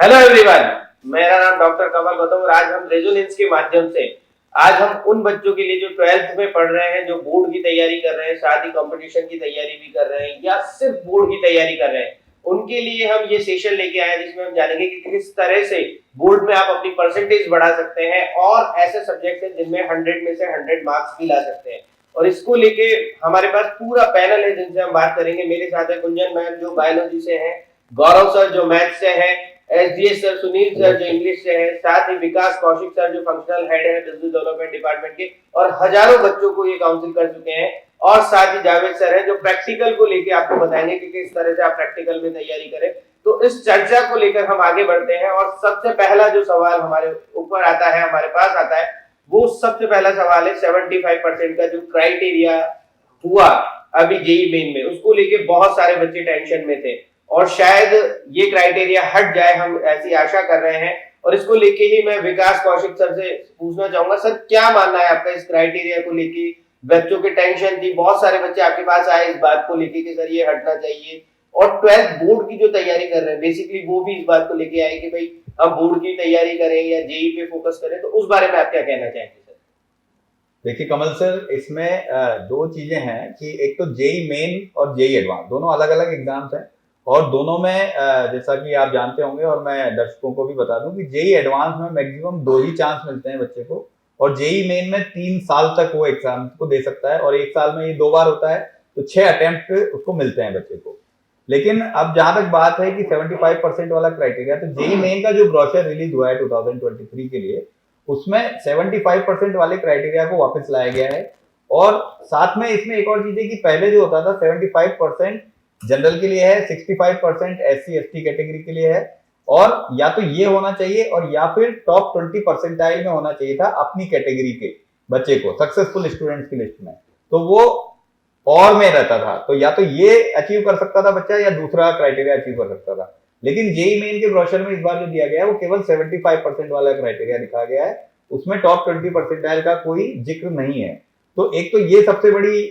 Hello everyone, मेरा नाम doctor कमल गौतम और आज हम रेजोनेंस के माध्यम से आज हम उन बच्चों के लिए जो 12th में पढ़ रहे हैं, जो बोर्ड की तैयारी कर रहे हैं, साथ ही कंपटीशन की तैयारी भी कर रहे हैं या सिर्फ बोर्ड की तैयारी कर रहे हैं, उनके लिए हम ये सेशन लेके आए हैं जिसमें हम जानेंगे कि किस तरह से बोर्ड में आप अपनी परसेंटेज बढ़ा सकते हैं और ऐसे सब्जेक्ट हैं जिनमें 100 में से 100 मार्क्स भी ला सकते हैं। और इसको लेके हमारे पास पूरा पैनल है जिनसे हम बात करेंगे। मेरे साथ है कुंजन मैम जो बायोलॉजी से है, गौरव सर जो मैथ्स से है, एसडीएस सर सुनील सर जो इंग्लिश से है, साथ ही विकास कौशिक सर जो फंक्शनल हेड है बिजनेस डेवलपमेंट डिपार्टमेंट के और हजारों बच्चों को ये काउंसिल कर चुके हैं। और साथ ही जावेद सर है जो प्रैक्टिकल को लेके आपको बताएंगे कि किस तरह से आप प्रैक्टिकल में तैयारी करें। तो इस चर्चा को लेकर हम आगे बढ़ते हैं और सबसे पहला जो सवाल हमारे ऊपर आता है, हमारे पास आता है, वो सबसे पहला सवाल है 75% का जो क्राइटेरिया हुआ अभी जेई मेन में, उसको लेके बहुत सारे बच्चे टेंशन में थे और शायद ये क्राइटेरिया हट जाए, हम ऐसी आशा कर रहे हैं। और इसको लेके ही मैं विकास कौशिक सर से पूछना चाहूंगा, सर क्या मानना है आपका इस क्राइटेरिया को लेके? बच्चों की टेंशन थी, बहुत सारे बच्चे आपके पास आए इस बात को लेके कि सर ये हटना चाहिए, और 12th बोर्ड की जो तैयारी कर रहे हैं बेसिकली वो भी इस बात को लेके आए कि भाई हम बोर्ड की तैयारी करें या जेई पे फोकस करें। तो उस बारे में आप क्या कहना चाहेंगे सर? देखिए कमल सर, इसमें दो चीजें हैं कि एक तो जेई मेन और जेई एडवांस दोनों अलग अलग एग्जाम्स हैं और दोनों में जैसा कि आप जानते होंगे और मैं दर्शकों को भी बता दूं कि जेई एडवांस में मैक्सिमम 2 ही चांस मिलते हैं बच्चे को और जेई मेन में 3 साल तक वो एग्जाम को दे सकता है और एक साल में ये 2 बार होता है, तो 6 अटेम्प्ट उसको मिलते हैं बच्चे को। लेकिन अब जहां तक बात है कि 75% वाला क्राइटेरिया, तो जेई मेन का जो ब्रोशर रिलीज हुआ है 2023 के लिए, उसमें 75% वाले क्राइटेरिया को वापस लाया गया है। और साथ में इसमें एक और चीज है कि पहले जो होता था 75% जनरल के लिए है, 65% एससी एसटी कैटेगरी के लिए है, और या तो ये होना चाहिए और या फिर टॉप 20% में होना चाहिए था अपनी कैटेगरी के बच्चे को सक्सेसफुल स्टूडेंट्स की लिस्ट में। तो वो और में रहता था, तो या तो ये अचीव कर सकता था बच्चा या दूसरा क्राइटेरिया अचीव कर सकता था। लेकिन जेई मेन के ब्रोशर में इस बार जो दिया गया है वो केवल 75% वाला क्राइटेरिया दिखा गया है, उसमें टॉप 20% का कोई जिक्र नहीं है। तो एक तो ये सबसे बड़ी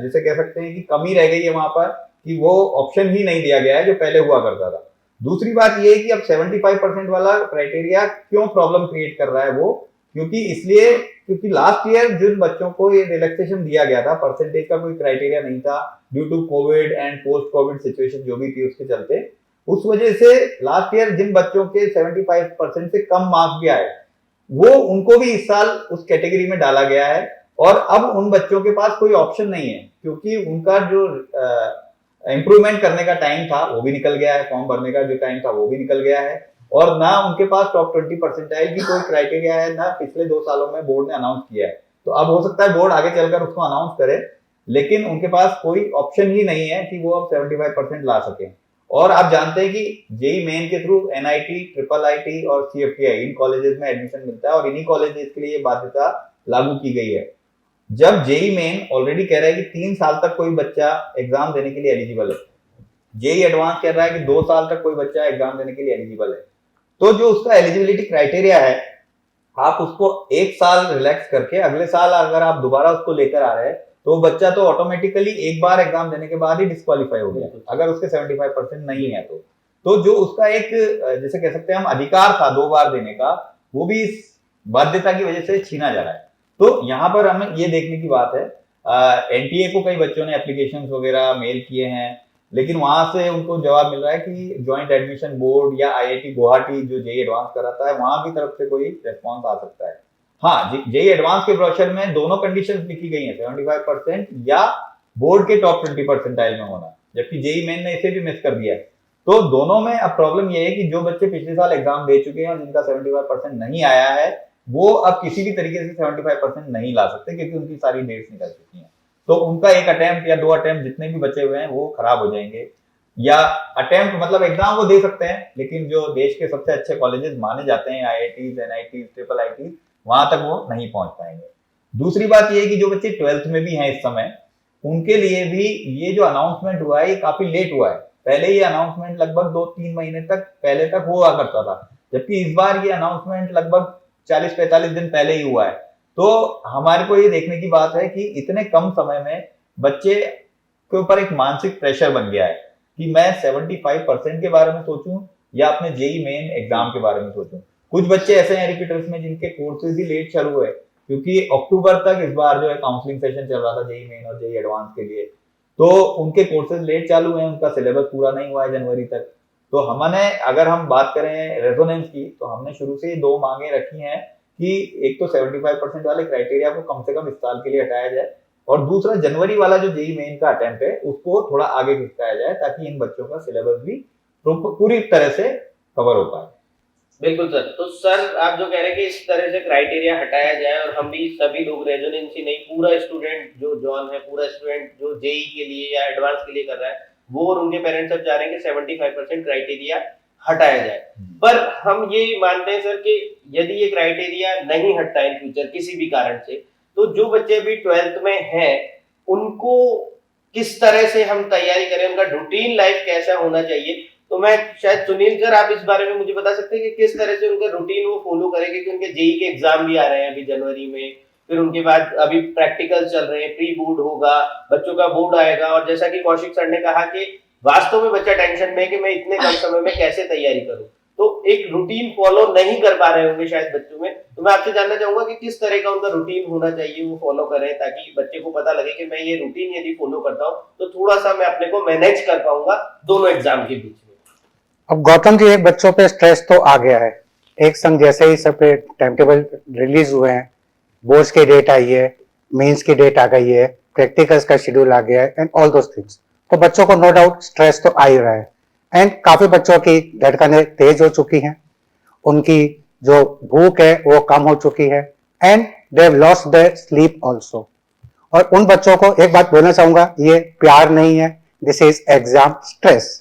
जिसे कह सकते हैं कि कमी रह गई है वहां पर कि वो ऑप्शन ही नहीं दिया गया है जो पहले हुआ करता था। दूसरी बात ये है कि अब 75% वाला क्राइटेरिया क्यों प्रॉब्लम क्रिएट कर रहा है वो, क्योंकि लास्ट ईयर जिन बच्चों को ये रिलैक्सेशन दिया गया था, परसेंटेज का कोई क्राइटेरिया नहीं था due to Covid and post Covid situation जो भी थी उसके चलते, उस वजह से लास्ट ईयर जिन बच्चों के 75% से कम मार्क्स भी आए वो उनको भी इस साल उस कैटेगरी में डाला गया है। और अब उन बच्चों के पास कोई ऑप्शन नहीं है क्योंकि उनका जो इंप्रूवमेंट करने का टाइम था वो भी निकल गया है, फॉर्म भरने का जो टाइम था वो भी निकल गया है, और ना उनके पास टॉप 20% की कोई क्राइटेरिया है, ना पिछले 2 सालों में बोर्ड ने अनाउंस किया है। तो अब हो सकता है बोर्ड आगे चलकर उसको अनाउंस करे, लेकिन उनके पास कोई ऑप्शन ही नहीं है कि वो अब 75% ला सके। और आप जानते हैं कि जेई मेन के थ्रू एनआईटी, ट्रिपल आईटी और सीएफटीआई इन कॉलेजेस में एडमिशन मिलता है और इन्हीं कॉलेजेस के लिए बाध्यता लागू की गई है। जब जेई मेन ऑलरेडी कह रहा है कि 3 साल तक कोई बच्चा एग्जाम देने के लिए एलिजिबल है, जेई एडवांस कह रहा है कि 2 साल तक कोई बच्चा एग्जाम देने के लिए एलिजिबल है, तो जो उसका एलिजिबिलिटी क्राइटेरिया है आप उसको 1 साल रिलैक्स करके अगले साल अगर आप दोबारा उसको लेकर आ रहे हैं तो बच्चा तो ऑटोमेटिकली एक बार एग्जाम देने के बाद ही डिस्क्वालीफाई हो गया अगर उसके 75% नहीं है तो जो उसका एक जैसे कह सकते हैं हम अधिकार था 2 बार देने का, वो भी इस बाध्यता की वजह से छीना जा रहा है। तो यहाँ पर हमें ये देखने की बात है, एनटीए को कई बच्चों ने एप्लीकेशन वगैरह मेल किए हैं, लेकिन वहां से उनको जवाब मिल रहा है कि ज्वाइंट एडमिशन बोर्ड या आईआईटी गुवाहाटी जो जेई एडवांस कराता है वहां की तरफ से कोई रेस्पॉन्स आ सकता है। हाँ, जेई एडवांस के ब्रोशर में दोनों कंडीशंस लिखी गई हैं, 75% या बोर्ड के टॉप 20% में होना, जबकि जेई मेन ने इसे भी मिस कर दिया है। तो दोनों में अब प्रॉब्लम यह है कि जो बच्चे पिछले साल एग्जाम दे चुके हैं और जिनका 75% नहीं आया है वो अब किसी भी तरीके से 75% नहीं ला सकते क्योंकि उनकी सारी डेट्स निकल चुकी हैं। तो उनका एक अटेम्प्ट या 2 अटेम्प्ट जितने भी बचे हुए हैं वो खराब हो जाएंगे, या अटेम्प्ट मतलब एग्जाम वो दे सकते हैं लेकिन जो देश के सबसे अच्छे कॉलेजेस माने जाते हैं आईआईटीज, एनआईटीज, ट्रिपल आईटीज, वहां तक वो नहीं पहुंच पाएंगे। दूसरी बात ये है कि जो बच्चे 12th में भी हैं इस समय, उनके लिए भी ये जो अनाउंसमेंट हुआ है ये काफी लेट हुआ है। पहले ये अनाउंसमेंट लगभग 2-3 महीने तक पहले तक हुआ करता था, जबकि इस बार ये अनाउंसमेंट लगभग 40-45 दिन पहले ही हुआ है। तो हमारे को ये देखने की बात है कि इतने कम समय में बच्चे के ऊपर एक मानसिक प्रेशर बन गया है कि मैं 75% के बारे में सोचूं या अपने जेई मेन एग्जाम के बारे में सोचूं। कुछ बच्चे ऐसे हैं रिपीटर्स में जिनके कोर्सेज ही लेट चालू हुए, क्योंकि अक्टूबर तक इस बार जो है काउंसलिंग सेशन चल रहा था जेई मेन और जेई एडवांस के लिए, तो उनके कोर्सेज लेट चालू हैं, उनका सिलेबस पूरा नहीं हुआ है जनवरी तक। तो हमने, अगर हम बात करें रेजोनेंस की, तो हमने शुरू से ही दो मांगे रखी हैं कि एक तो 75% वाले क्राइटेरिया को कम से कम इस साल के लिए हटाया जाए, और दूसरा जनवरी वाला जो जेई मेन का अटेम्प्ट है उसको थोड़ा आगे खिसकाया जाए, ताकि इन बच्चों का सिलेबस भी पूरी तरह से कवर हो पाए। बिल्कुल सर। तो सर आप जो कह रहे हैं कि इस तरह से क्राइटेरिया हटाया जाए, और हम भी सभी लोग रेजोनेंस ही नहीं, पूरा स्टूडेंट जो जॉन है, पूरा स्टूडेंट जो जेई के लिए या एडवांस के लिए कर रहा है, वो और उनके पेरेंट्स सब चाह रहे हैं कि 75% क्राइटेरिया हटाया जाए। पर हम ये मानते हैं सर कि यदि ये क्राइटेरिया नहीं हटता इन फ्यूचर किसी भी कारण से, तो जो बच्चे अभी 12th में हैं उनको किस तरह से हम तैयारी करें, उनका रूटीन लाइफ कैसा होना चाहिए। तो मैं शायद सुनील सर आप इस बारे में मुझे बता सकते हैं कि किस तरह से उनका रूटीन वो फॉलो करेंगे, क्योंकि उनके जेई के एग्जाम भी आ रहे हैं अभी जनवरी में, फिर उनके बाद अभी प्रैक्टिकल चल रहे हैं, प्री बोर्ड होगा, बच्चों का बोर्ड आएगा, और जैसा कि कौशिक सर ने कहा कि वास्तव में बच्चा टेंशन में है कि मैं इतने कम समय में कैसे तैयारी करूं, तो एक रूटीन फॉलो नहीं कर पा रहे होंगे शायद बच्चों में। तो मैं आपसे जानना चाहूंगा कि किस तरह का उनका रूटीन होना चाहिए, वो फॉलो करें, ताकि बच्चे को पता लगे कि मैं ये रूटीन यदि फॉलो करता हूँ तो थोड़ा सा मैं अपने को मैनेज कर पाऊंगा दोनों एग्जाम के बीच में। अब गौतम जी, एक बच्चों पे स्ट्रेस तो आ गया है, एक संग जैसे ही सब पे टाइम टेबल रिलीज हुए हैं, बोर्ड्स की डेट आई है, मेंस की डेट आ गई है, प्रैक्टिकल्स का शेड्यूल आ गया है एंड ऑल दोस थिंग्स, तो बच्चों को नो डाउट स्ट्रेस तो आ ही रहा है। एंड काफी बच्चों की धड़कनें तेज हो चुकी हैं, उनकी जो भूख है वो कम हो चुकी है, and they have lost their sleep also. और उन बच्चों को एक बात बोलना चाहूंगा, ये प्यार नहीं है, दिस इज एग्जाम स्ट्रेस।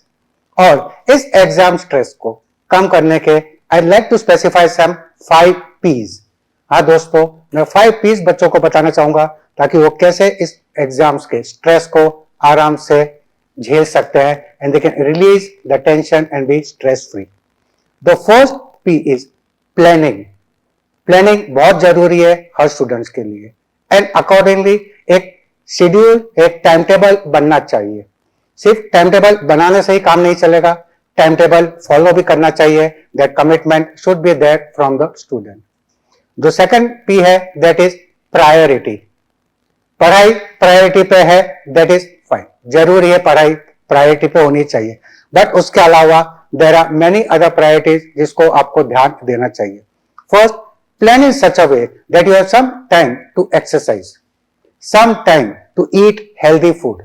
और इस एग्जाम स्ट्रेस को कम करने के I like to specify some 5 P's। हाँ दोस्तों, मैं 5 P's बच्चों को बताना चाहूंगा ताकि वो कैसे इस एग्जाम्स के स्ट्रेस को आराम से झेल सकते हैं, and they can release the tension and be stress free. The first P is planning. Planning बहुत जरूरी है हर स्टूडेंट्स के लिए, एंड अकॉर्डिंगली एक शेड्यूल, एक टाइम टेबल बनना चाहिए। सिर्फ टाइम टेबल बनाने से ही काम नहीं चलेगा, टाइम टेबल फॉलो भी करना चाहिए, that commitment should be there from the student. जो सेकंड पी है दैट इज प्रायोरिटी। पढ़ाई प्रायोरिटी पे है, दैट इज फाइन, जरूरी है पढ़ाई प्रायोरिटी पे होनी चाहिए, बट उसके अलावा there are many other priorities जिसको आपको ध्यान देना चाहिए। First, plan in such a way that you have some time to exercise, some time to eat healthy food.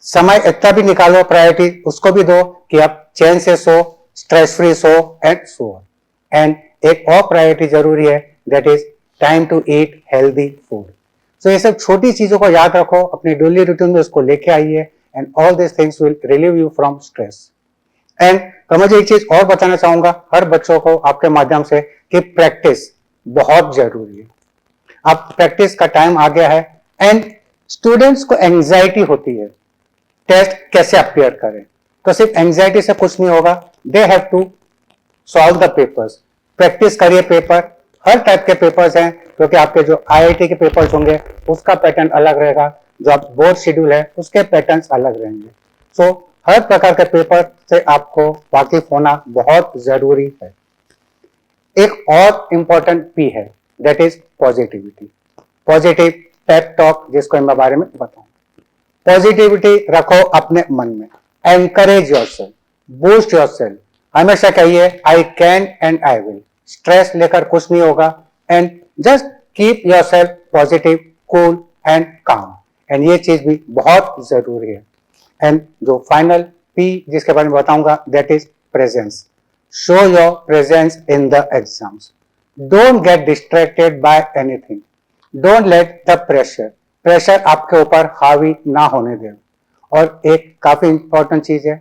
समय इतना भी निकालो, प्रायोरिटी उसको भी दो कि आप चैन से सो, स्ट्रेस फ्री सो एंड सो ऑन। एंड एक और प्रायोरिटी जरूरी है, that is time to eat healthy food. So ये सब छोटी चीजों को याद रखो, अपनी डेली रूटीन में उसको लेके आइए, and all this things will relieve you from stress. And Kamal ji, एक चीज और बताना चाहूंगा हर बच्चों को आपके माध्यम से कि प्रैक्टिस बहुत जरूरी है। अब प्रैक्टिस का टाइम आ गया है, एंड स्टूडेंट्स को एंजाइटी होती है टेस्ट कैसे अपियर करें, तो सिर्फ एंजाइटी से कुछ नहीं होगा, they have to solve the papers. Practice करिए पेपर, हर टाइप के पेपर्स हैं, क्योंकि आपके जो आईआईटी के पेपर्स होंगे उसका पैटर्न अलग रहेगा, जो आप बोर्ड शेड्यूल है उसके पैटर्न्स अलग रहेंगे। सो हर प्रकार के पेपर से आपको वाकिफ होना बहुत जरूरी है। एक और इंपॉर्टेंट पी है, that is positivity. Positive pep talk जिसको मैं बारे में बताऊं। पॉजिटिविटी रखो अपने मन में, एनकरेज योरसेल्फ, बूस्ट योरसेल्फ। हमेशा कहिए I can and I will. Stress लेकर कुछ नहीं होगा, and just keep yourself positive, cool and काम। एंड ये चीज भी बहुत जरूरी है। एंड जो फाइनल पी जिसके बारे में बताऊंगा, that is presence. Show your presence in the exams. Don't get distracted by anything. Don't let the pressure आपके ऊपर हावी ना होने दें। और एक काफी इंपॉर्टेंट चीज है,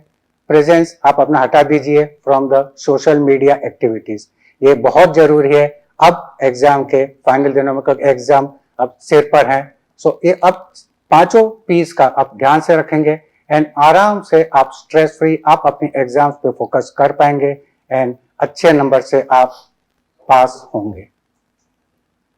प्रेजेंस आप अपना हटा दीजिए from the social media activities. ये बहुत जरूरी है अब एग्जाम के फाइनल दिनों में, एग्जाम अब सिर पर है। सो ये अब पांचों पीस का आप ध्यान से रखेंगे, एंड आराम से आप स्ट्रेस फ्री आप अपने एग्जाम्स पे फोकस कर पाएंगे, एंड अच्छे नंबर से आप पास होंगे।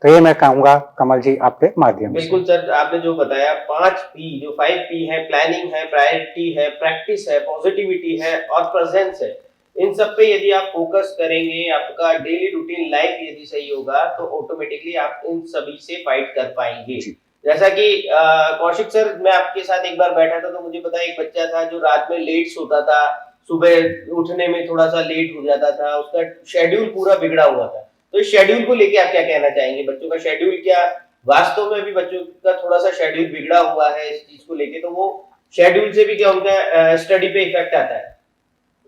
तो ये मैं कहूंगा कमल जी आपके माध्यम से। बिल्कुल सर, आपने जो बताया 5 पी, जो 5 पी है, प्लानिंग है, प्रायोरिटी है, प्रैक्टिस है, पॉजिटिविटी है और प्रेजेंस है, इन सब पे यदि आप फोकस करेंगे, आपका डेली रूटीन लाइफ यदि सही होगा तो ऑटोमेटिकली आप इन सभी से फाइट कर पाएंगे। जैसा कि कौशिक सर, मैं आपके साथ एक बार बैठा था तो मुझे पता है एक बच्चा था जो रात में लेट सोता था, सुबह उठने में थोड़ा सा लेट हो जाता था, उसका शेड्यूल पूरा बिगड़ा हुआ था। तो इस शेड्यूल को लेके आप क्या कहना चाहेंगे? बच्चों का शेड्यूल क्या वास्तव में भी बच्चों का थोड़ा सा शेड्यूल बिगड़ा हुआ है इस चीज को लेके, तो वो शेड्यूल से भी क्या उनका स्टडी पे इफेक्ट आता है?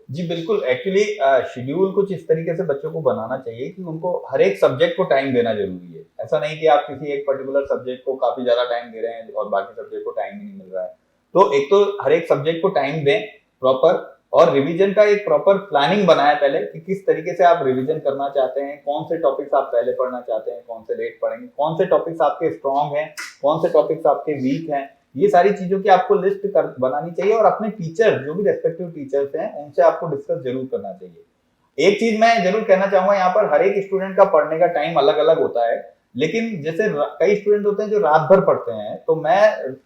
जी बिल्कुल, एक्चुअली शेड्यूल कुछ इस तरीके से बच्चों को बनाना चाहिए कि उनको हर एक सब्जेक्ट को टाइम देना जरूरी है। ऐसा नहीं कि आप किसी एक पर्टिकुलर सब्जेक्ट को काफी ज्यादा टाइम दे रहे हैं और बाकी सब्जेक्ट को टाइम ही नहीं मिल रहा है। तो एक तो हर एक सब्जेक्ट को टाइम दें प्रॉपर, और रिवीजन का एक प्रॉपर प्लानिंग बनाए पहले कि किस तरीके से आप रिवीजन करना चाहते हैं, कौन से टॉपिक्स आप पहले पढ़ना चाहते हैं, कौन से लेट पढ़ेंगे, कौन से टॉपिक्स आपके स्ट्रॉन्ग हैं, कौन से टॉपिक्स आपके वीक हैं। ये सारी चीजों की आपको लिस्ट बनानी चाहिए और अपने टीचर, जो भी रेस्पेक्टिव टीचर्स हैं, उनसे आपको डिस्कस जरूर करना चाहिए। एक चीज मैं जरूर कहना चाहूंगा, यहाँ पर हर एक स्टूडेंट का पढ़ने का टाइम अलग अलग होता है, लेकिन जैसे कई स्टूडेंट होते हैं जो रात भर पढ़ते हैं, तो मैं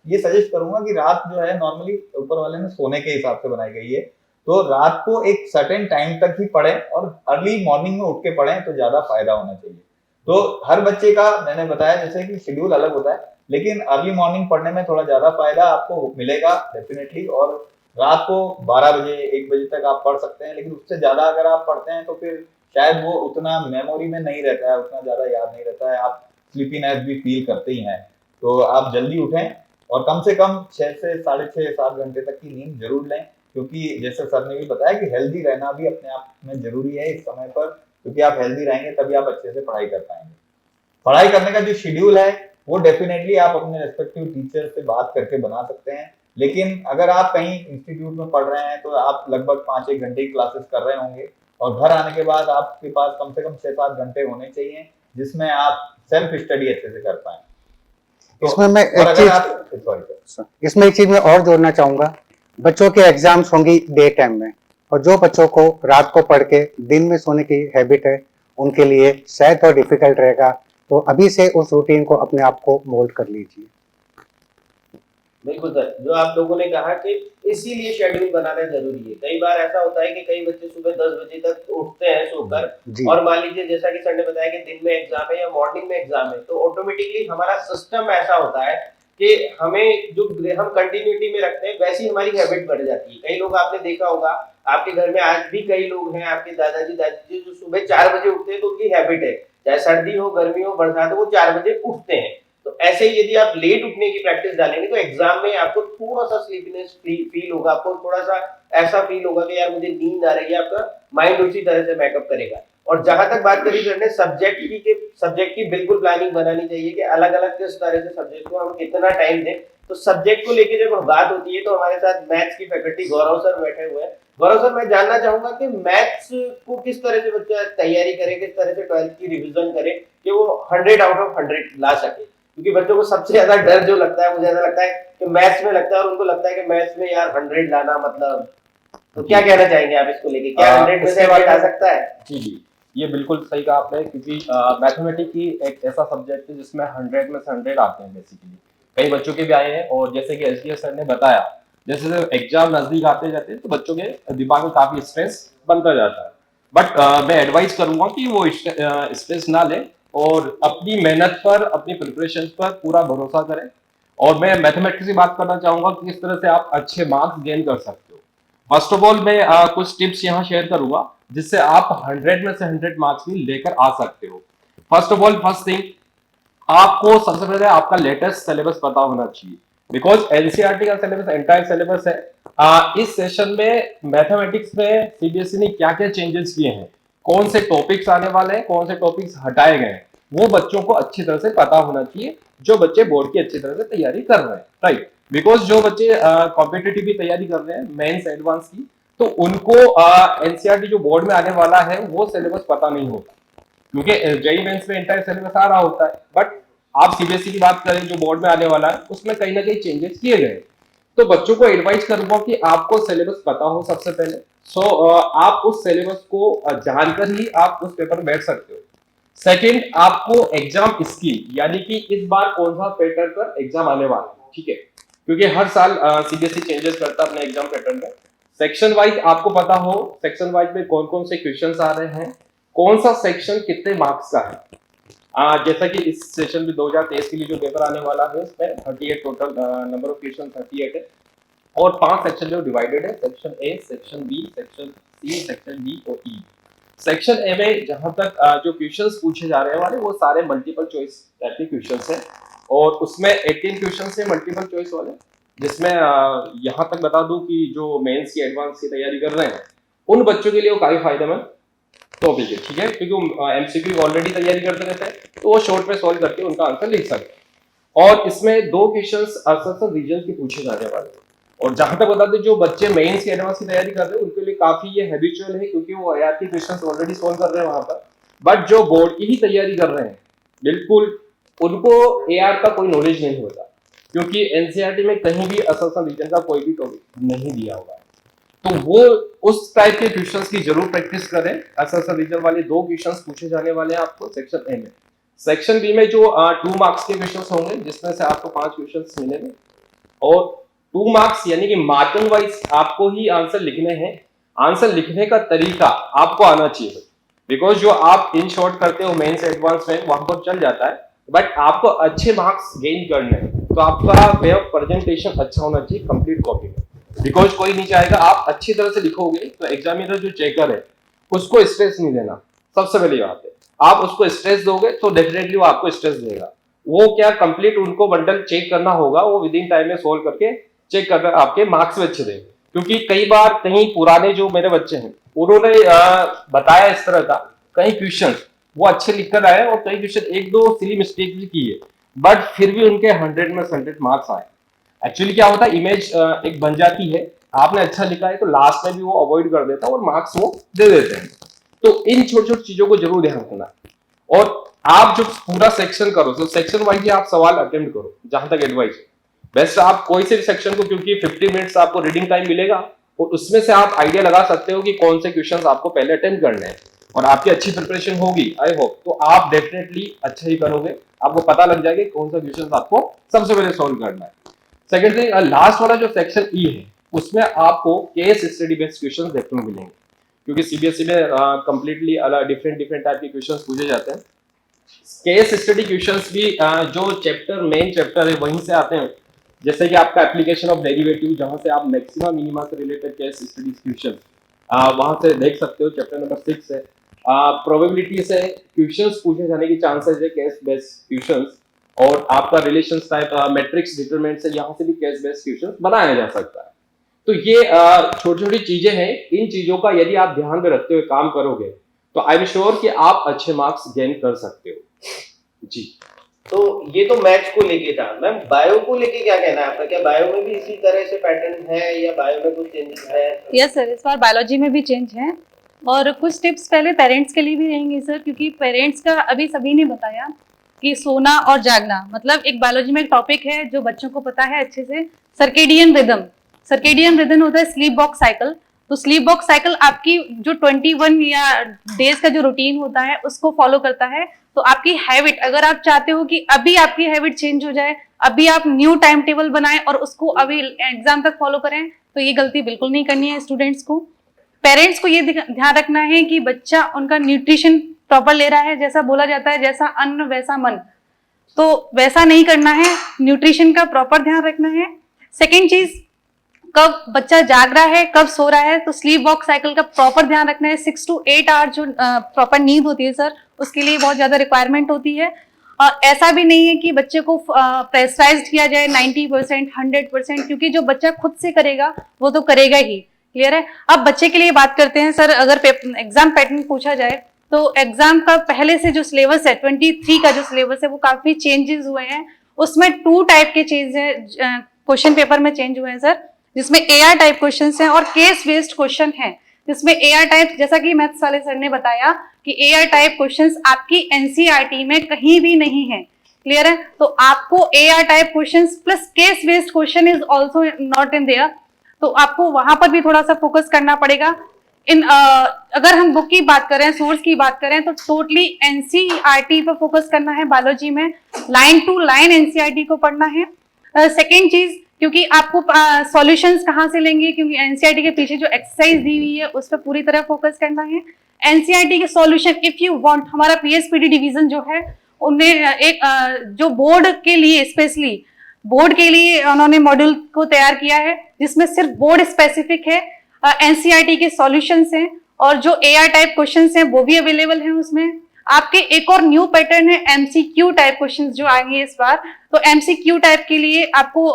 ये सजेस्ट करूंगा कि रात जो है नॉर्मली ऊपर वाले ने सोने के हिसाब से बनाई गई है, तो रात को एक सर्टेन टाइम तक ही पढ़ें और अर्ली मॉर्निंग में उठ के पढ़ें तो ज्यादा फायदा होना चाहिए। तो हर बच्चे का मैंने बताया जैसे कि शेड्यूल अलग होता है, लेकिन अर्ली मॉर्निंग पढ़ने में थोड़ा ज्यादा फायदा आपको मिलेगा डेफिनेटली। और रात को 12 बजे 1 बजे तक आप पढ़ सकते हैं, लेकिन उससे ज्यादा अगर आप पढ़ते हैं तो फिर शायद वो उतना मेमोरी में नहीं रहता है, उतना ज्यादा याद नहीं रहता है, आप स्लीपीनेस भी फील करते ही हैं। तो आप जल्दी उठें और कम से कम 6 से 6.5 7 घंटे तक की नींद जरूर लें, क्योंकि जैसे सर ने भी बताया कि हेल्दी रहना भी अपने आप में जरूरी है इस समय पर, क्योंकि आप हेल्दी रहेंगे तभी आप अच्छे से पढ़ाई कर पाएंगे। पढ़ाई करने का जो शेड्यूल है वो डेफिनेटली आप अपने रेस्पेक्टिव टीचर से बात करके बना सकते हैं, लेकिन अगर आप कहीं इंस्टीट्यूट में पढ़ रहे हैं तो आप लगभग 5-1 घंटे की क्लासेस कर रहे होंगे, और घर आने के बाद आपके पास कम से कम 6-7 घंटे होने चाहिए जिसमें आप सेल्फ स्टडी अच्छे से कर पाए। तो इसमें मैं एक चीज मैं और जोड़ना चाहूंगा, बच्चों के एग्जाम्स होंगी डे टाइम में, और जो बच्चों को रात को पढ़ के दिन में सोने की हैबिट है उनके लिए शायद थोड़ा डिफिकल्ट रहेगा, तो अभी से उस रूटीन को अपने आप को मोल्ड कर लीजिए। बिल्कुल सर, जो आप लोगों ने कहा कि इसीलिए शेड्यूल बनाना जरूरी है। कई बार ऐसा होता है कि कई बच्चे सुबह 10 बजे तक उठते हैं सोकर, और मान लीजिए जैसा कि सर ने बताया कि दिन में एग्जाम है या मॉर्निंग में एग्जाम है, तो ऑटोमेटिकली हमारा सिस्टम ऐसा होता है कि हमें जो हम कंटिन्यूटी में रखते हैं वैसी हमारी हैबिट बढ़ जाती है। कई लोग आपने देखा होगा, आपके घर में आज भी कई लोग हैं, आपके दादाजी दादी जो सुबह 4 बजे उठते हैं, तो उनकी हैबिट है, चाहे सर्दी हो गर्मी हो बरसात हो, वो 4 बजे उठते हैं। तो ऐसे ही यदि आप लेट उठने की प्रैक्टिस डालेंगे तो एग्जाम में आपको थोड़ा सा स्लीपीनेस फील होगा, आपको थोड़ा सा ऐसा फील होगा कि यार मुझे नींद आ रही है, आपका माइंड उसी तरह से मैकअप करेगा। और जहां तक बात करी सर ने सब्जेक्ट की बिल्कुल प्लानिंग बनानी चाहिए कि अलग अलग किस तरह से सब्जेक्ट को हम कितना टाइम दें। तो सब्जेक्ट को लेके जब बात होती है तो हमारे साथ मैथ्स की फैकल्टी गौरव सर बैठे हुए हैं। गौरव सर, मैं जानना चाहूंगा कि मैथ्स को किस तरह से बच्चा तैयारी करे, किस तरह से 12th की रिवीजन करे कि वो 100 आउट ऑफ 100 ला सके, क्योंकि बच्चों को सबसे ज्यादा डर जो लगता है, मुझे ऐसा लगता है कि मैथ्स में लगता है, और उनको लगता है कि मैथ्स में यार 100 लाना मतलब, तो क्या कहना चाहेंगे आप इसको लेके? क्या 100 में से 100 आ सकता है? जी जी, ये बिल्कुल सही कहा आपने, क्योंकि मैथमेटिक्स की एक ऐसा सब्जेक्ट है जिसमें 100 में से 100 आते हैं बेसिकली। कई बच्चों के भी आए हैं, और जैसे कि एसडीएस सर ने बताया, जैसे जैसे एग्जाम नजदीक आते जाते हैं तो बच्चों के दिमाग में काफी स्ट्रेस बनता जाता है। बट मैं एडवाइस करूंगा कि वो स्ट्रेस ना लें और अपनी मेहनत पर, अपनी प्रिपरेशन पर पूरा भरोसा करें। और मैं मैथमेटिक्स की बात करना चाहूंगा कि किस तरह से आप अच्छे मार्क्स गेन कर सकते हो। फर्स्ट ऑफ ऑल मैं कुछ टिप्स यहाँ शेयर करूंगा जिससे आप 100 में से 100 मार्क्स भी लेकर आ सकते हो। First of all, first thing, आपको सबसे पहले आपका लेटेस्ट सिलेबस पता होना चाहिए, बिकॉज एनसीईआरटी का सिलेबस एंटायर सिलेबस है। इस सेशन में मैथमेटिक्स में सीबीएसई ने क्या क्या चेंजेस किए हैं, कौन से टॉपिक्स आने वाले हैं, कौन से टॉपिक्स हटाए गए हैं, वो बच्चों को अच्छी तरह से पता होना चाहिए, जो बच्चे बोर्ड की अच्छी तरह से तैयारी कर रहे हैं, राइट। बिकॉज जो बच्चे कॉम्पिटिटिव की तैयारी कर रहे हैं, मेंस एडवांस की, तो उनको एनसीईआरटी जो बोर्ड में आने वाला है वो सिलेबस पता नहीं होता, क्योंकि जेईई मेंस में एंटायर सिलेबस आ रहा होता है। बट आप सीबीएसई की बात करें जो बोर्ड में आने वाला है, उसमें कहीं ना कहीं चेंजेस किए गए। तो बच्चों को एडवाइस करूंगा कि आपको सिलेबस पता हो सबसे पहले। आप उस सिलेबस को जानकर ही आप उस पेपर में बैठ सकते हो। सेकंड, आपको एग्जाम स्कीम, यानी कि इस बार कौन सा पैटर्न पर एग्जाम आने वाला है, ठीक है, क्योंकि हर साल सीबीएसई चेंजेस करता है अपने एग्जाम पैटर्न में। सेक्शन वाइज आपको पता हो सेक्शन वाइज में कौन कौन से क्वेश्चंस आ रहे हैं, कौन सा सेक्शन कितने मार्क्स का है। जैसा कि इस सेशन में 2023 के लिए जो पेपर आने वाला है इसमें 38 टोटल नंबर ऑफ क्वेश्चन 38 है और 5 सेक्शन जो डिवाइडेड है, section A, section B, section C, section D और ई। सेक्शन ए में जहां तक जो क्वेश्चंस पूछे जा रहे वाले वो सारे मल्टीपल चॉइस टाइप के क्वेश्चंस हैं और उसमें 18 क्वेश्चंस है मल्टीपल चॉइस वाले, जिसमें यहां तक बता दूं कि जो मेंस की एडवांस की तैयारी कर रहे हैं उन बच्चों के लिए वो काफी फायदेमंद टॉपिक है, ठीक है, क्योंकि एमसीक्यू ऑलरेडी तैयारी करते रहते हैं तो वो शॉर्ट में सॉल्व करके उनका आंसर लिख सकते हैं। और इसमें 2 क्वेश्चंस असर रीजन के पूछे जाने वाले हैं और जहां तक बता दें जो बच्चे मेंस की एडवांस की तैयारी कर रहे हैं उनके लिए काफी ये हैबिचुअल है क्योंकि वो आईआर के क्वेश्चंस ऑलरेडी सॉल्व कर रहे हैं वहां पर। बट जो बोर्ड की ही तैयारी कर रहे हैं बिल्कुल उनको एआर का कोई नॉलेज नहीं होता क्योंकि एनसीईआरटी में कहीं भी असर रीजन का कोई भी टॉपिक नहीं दिया हुआ है, तो वो उस टाइप के क्वेश्चंस की जरूर प्रैक्टिस करें। असर रीजन वाले 2 क्वेश्चंस पूछे जाने वाले हैं आपको सेक्शन ए में। सेक्शन बी में जो 2 मार्क्स के क्वेश्चंस होंगे जिसमें से आपको 5 क्वेश्चंस मिलेंगे और 2 मार्क्स यानी कि मार्किंग वाइज आपको ही आंसर लिखने हैं। आंसर लिखने का तरीका आपको आना चाहिए बिकॉज जो आप इन शॉर्ट करते हो मेंस एडवांस में वहां पर चल जाता है, बट आपको अच्छे मार्क्स गेन करने हैं तो आपका वे ऑफ प्रेजेंटेशन अच्छा होना चाहिए कंप्लीट कॉपी में, बिकॉज कोई नहीं चाहेगा आप अच्छी तरह से लिखोगे तो एग्जामिनर जो चेकर है उसको स्ट्रेस नहीं देना। सबसे पहली बात है आप उसको स्ट्रेस दोगे तो डेफिनेटली वो आपको स्ट्रेस देगा। वो क्या कंप्लीट उनको बंडल चेक करना होगा, वो विद इन टाइम में सोल्व करके चेक कर आपके मार्क्स भी अच्छे देंगे। क्योंकि कई बार कहीं पुराने जो मेरे बच्चे हैं उन्होंने बताया इस तरह का कई क्वेश्चन वो अच्छे लिख कर आए और कई क्वेश्चन 1-2 सिली मिस्टेक भी की है बट फिर भी उनके 100 में 100 मार्क्स आए। एक्चुअली क्या होता है इमेज एक बन जाती है, आपने अच्छा लिखा है तो लास्ट में भी वो अवॉइड कर देता है और मार्क्स वो दे देते हैं। तो इन छोटी छोटी चीजों को जरूर ध्यान रखना और आप जो पूरा सेक्शन करो तो सेक्शन वाइज आप सवाल अटेम्प्ट करो। जहां तक एडवाइस बेस्ट आप कोई से भी सेक्शन को क्योंकि 50 मिनट्स आपको रीडिंग टाइम मिलेगा और उसमें से आप आइडिया लगा सकते हो कि कौन से क्वेश्चंस आपको पहले अटेम्प्ट करने हैं और आपकी अच्छी प्रिपरेशन होगी आई होप तो आप डेफिनेटली अच्छा ही करोगे। आपको पता लग जाएगा कौन सा क्वेश्चन आपको सबसे पहले सॉल्व करना है। सेकेंड थिंग लास्ट वाला जो सेक्शन ई है उसमें आपको केस स्टडी बेस्ड क्वेश्चंस देखने को मिलेंगे क्योंकि सीबीएसई में कंप्लीटली अलग डिफरेंट टाइप के क्वेश्चंस पूछे जाते हैं। केस स्टडी क्वेश्चंस भी जो चैप्टर मेन चैप्टर है वहीं से आते हैं, जैसे कि आपका एप्लीकेशन ऑफ डेरिवेटिव जहां से आप मैक्सिमा मिनिमा से रिलेटेड केस स्टडी क्वेश्चन वहां से देख सकते हो। चैप्टर नंबर 6 है प्रोबेबिलिटी से क्वेश्चंस पूछे जाने की चांसेस है केस बेस्ड क्वेश्चंस और आपका रिलेशंस टाइप मैट्रिक्स डिटरमिनेंट से यहाँ से भी केस बेस्ड क्वेश्चंस बनाया जा सकता है। तो ये छोटी छोटी चीजें हैं, इन चीजों का यदि आप ध्यान में रखते हुए काम करोगे तो आई एम श्योर कि आप अच्छे मार्क्स गेन कर सकते हो जी। तो ये तो मैथ्स को लेके था, मैम बायो को लेके क्या कहना है आपका? क्या बायो में भी इसी तरह से पैटर्न है या बायो में कुछ चेंजेस है? यस सर, इस बार बायोलॉजी में भी चेंज है और कुछ टिप्स पहले पेरेंट्स के लिए भी रहेंगे सर, क्योंकि पेरेंट्स का अभी सभी ने बताया कि सोना और जागना मतलब एक बायोलॉजी में एक टॉपिक है जो बच्चों को पता है अच्छे से, सर्केडियन रिदम। सर्केडियन रिदम होता है स्लीप वॉक साइकिल। तो स्लीप वॉक साइकिल आपकी जो 21 या डेज का जो रूटीन होता है उसको फॉलो करता है। तो आपकी हैबिट, अगर आप चाहते हो कि अभी आपकी हैबिट चेंज हो जाए, अभी आप न्यू टाइम टेबल बनाएं और उसको अभी एग्जाम तक फॉलो करें, तो ये गलती बिल्कुल नहीं करनी है स्टूडेंट्स को। पेरेंट्स को ये ध्यान रखना है कि बच्चा उनका न्यूट्रिशन प्रॉपर ले रहा है, जैसा बोला जाता है जैसा अन्न वैसा मन, तो वैसा नहीं करना है, न्यूट्रिशन का प्रॉपर ध्यान रखना है। सेकेंड चीज, कब बच्चा जाग रहा है कब सो रहा है, तो स्लीप वॉक साइकिल का प्रॉपर ध्यान रखना है। 6 to 8 आवर जो प्रॉपर नींद होती है सर, उसके लिए बहुत ज्यादा रिक्वायरमेंट होती है। और ऐसा भी नहीं है कि बच्चे को प्रेशराइज किया जाए 90%, 100%, क्योंकि जो बच्चा खुद से करेगा वो तो करेगा ही। क्लियर है? अब बच्चे के लिए बात करते हैं सर, अगर एग्जाम पैटर्न पूछा जाए तो एग्जाम का पहले से जो सिलेबस है 23 का जो सिलेबस है वो काफी चेंजेस हुए हैं। उसमें 2 टाइप के चेंज है, क्वेश्चन पेपर में चेंज हुए हैं सर, जिसमें एआर टाइप क्वेश्चन हैं और केस बेस्ड क्वेश्चन है। जिसमें एआर टाइप, जैसा कि मैथ्स वाले सर ने बताया कि एआर टाइप क्वेश्चंस आपकी एनसीईआरटी में कहीं भी नहीं है। क्लियर है? तो आपको AR type questions plus case based question is also not in their, तो आपको वहां पर भी थोड़ा सा फोकस करना पड़ेगा। अगर हम बुक की बात करें, सोर्स की बात करें, तो टोटली एनसीईआरटी पर फोकस करना है। बायोलॉजी में लाइन टू लाइन एनसीईआरटी को पढ़ना है। सेकेंड चीज, क्योंकि आपको सॉल्यूशंस कहाँ से लेंगे, क्योंकि एनसीईआरटी के पीछे जो एक्सरसाइज दी हुई है उस पर पूरी तरह फोकस करना है। एनसीईआरटी के सॉल्यूशन इफ यू वांट, हमारा पीएसपीडी डिवीजन जो है उनने एक जो बोर्ड के लिए, स्पेशली बोर्ड के लिए उन्होंने मॉड्यूल को तैयार किया है जिसमें सिर्फ बोर्ड स्पेसिफिक है, एनसीईआरटी के सॉल्यूशंस हैं और जो एआर टाइप क्वेश्चंस हैं वो भी अवेलेबल हैं उसमें। आपके एक और न्यू पैटर्न है एमसीक्यू टाइप क्वेश्चंस जो आएंगे इस बार, तो एमसीक्यू टाइप के लिए आपको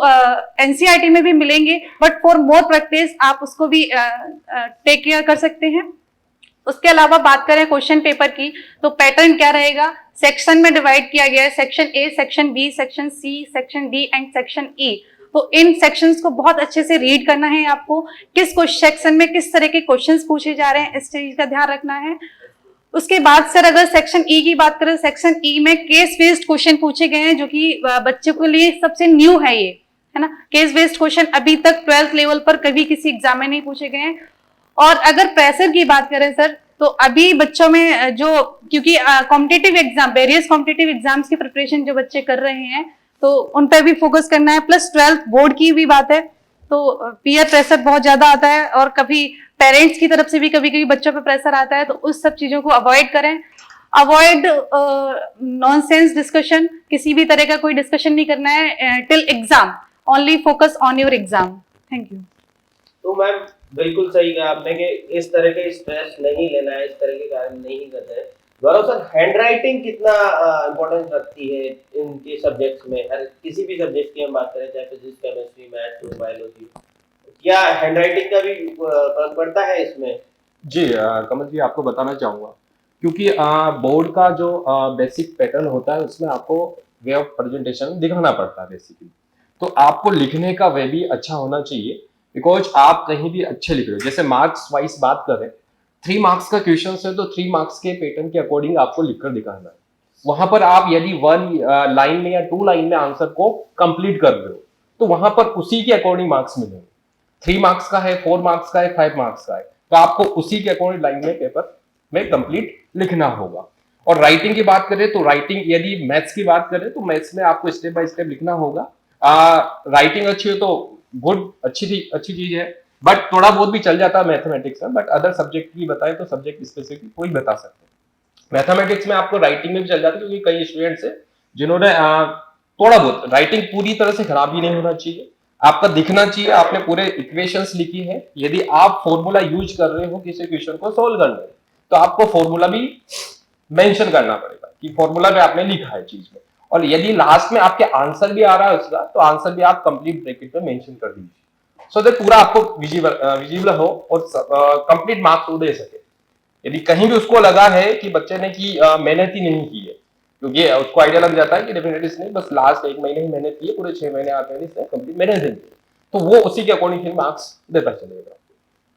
एनसीईआरटी में भी मिलेंगे, बट फॉर मोर प्रैक्टिस आप उसको भी टेक केयर कर सकते हैं। उसके अलावा बात करें क्वेश्चन पेपर की, तो पैटर्न क्या रहेगा, सेक्शन में डिवाइड किया गया है, section A, section B, section C, section D and section E. तो इन सेक्शंस को बहुत अच्छे से रीड करना है आपको, किस सेक्शन में किस तरह के क्वेश्चंस पूछे जा रहे हैं इस चीज का ध्यान रखना है। उसके बाद सर अगर सेक्शन ई की बात करें, सेक्शन ई में केस बेस्ड क्वेश्चन पूछे गए हैं जो कि बच्चों के लिए सबसे न्यू है ये, है ना। केस बेस्ड क्वेश्चन अभी तक 12th लेवल पर कभी किसी एग्जाम में नहीं पूछे गए हैं। और अगर प्रेशर की बात करें सर, तो अभी बच्चों में जो, क्योंकि competitive exam, various competitive exams की प्रिपरेशन जो बच्चे कर रहे हैं तो उन पर भी फोकस करना है, प्लस 12th बोर्ड की भी बात है, तो पीयर प्रेशर बहुत ज्यादा आता है और कभी पेरेंट्स की तरफ से भी कभी कभी बच्चों पे प्रेशर आता है, तो उस सब चीजों को अवॉइड करें। अवॉइड नॉनसेंस डिस्कशन, किसी भी तरह का कोई डिस्कशन नहीं करना है till exam, only focus on your exam. Thank you. तो मैम बिल्कुल सही कहा आपने कि इस तरह के स्ट्रेस नहीं लेना है, इस तरह के कार्य नहीं करना है। गौरव सर, हैंडराइटिंग कितना इम्पोर्टेंस रखती है इनके सब्जेक्ट्स में, हर किसी भी सब्जेक्ट की हम बात करें, चाहे फिजिक्स, केमिस्ट्री, मैथ्स, बायोलॉजी, क्या हैंडराइटिंग का भी फर्क पड़ता है इसमें? जी कमल जी, आपको बताना चाहूँगा, क्योंकि बोर्ड का जो बेसिक पैटर्न होता है उसमें आपको वे ऑफ प्रेजेंटेशन दिखाना पड़ता है बेसिकली, तो आपको लिखने का वे भी अच्छा होना चाहिए, बिकॉज आप कहीं भी अच्छे लिख रहे हो। जैसे मार्क्स वाइज बात करें, 3 मार्क्स का क्वेश्चन है तो 3 मार्क्स के पैटर्न के अकॉर्डिंग आपको लिखकर दिखाना है। वहां पर आप यदि 1 लाइन में या 2 लाइन में आंसर को कंप्लीट कर रहे हो तो वहां पर उसी के अकॉर्डिंग मार्क्स मिलेंगे। 3 मार्क्स का है, 4 मार्क्स का है, 5 मार्क्स का है, तो आपको उसी के अकॉर्डिंग लाइन में पेपर में कंप्लीट लिखना होगा। और राइटिंग की बात करें तो राइटिंग, यदि मैथ्स की बात करें तो मैथ्स में आपको स्टेप बाय स्टेप लिखना होगा। राइटिंग अच्छी हो तो गुड, अच्छी चीज है, बट थोड़ा बहुत भी चल जाता है मैथमेटिक्स में। बट अदर सब्जेक्ट की बताएं तो सब्जेक्ट स्पेसिफिक कोई बता सकते हैं। मैथमेटिक्स में आपको राइटिंग में भी चल जाता है, क्योंकि कई स्टूडेंट्स हैं जिन्होंने थोड़ा बहुत, राइटिंग पूरी तरह से खराब भी नहीं होना चाहिए, आपका दिखना चाहिए आपने पूरे इक्वेशंस लिखी है। यदि आप फॉर्मूला यूज कर रहे हो किसी क्वेश्चन को सोल्व करने में, तो आपको फॉर्मूला भी मेंशन करना पड़ेगा कि फॉर्मूला में आपने लिखा है चीज में। और यदि लास्ट में आपके आंसर भी आ रहा है उसका, तो आंसर भी आप कंप्लीट ब्रैकेट में मेंशन कर दीजिए, सो दैट पूरा आपको विजिबल हो और कंप्लीट मार्क्स वो दे सके। यदि कहीं भी उसको लगा है कि बच्चे ने की मेहनत ही नहीं की है, क्योंकि उसको आइडिया लग जाता है कि डेफिनेटली इसने बस लास्ट 1 महीने ही मेहनत की है, पूरे 6 महीने आते हैं इसने कंप्लीट मेहनत नहीं की, तो वो उसी के अकॉर्डिंग फिर मार्क्स देता चलेगा।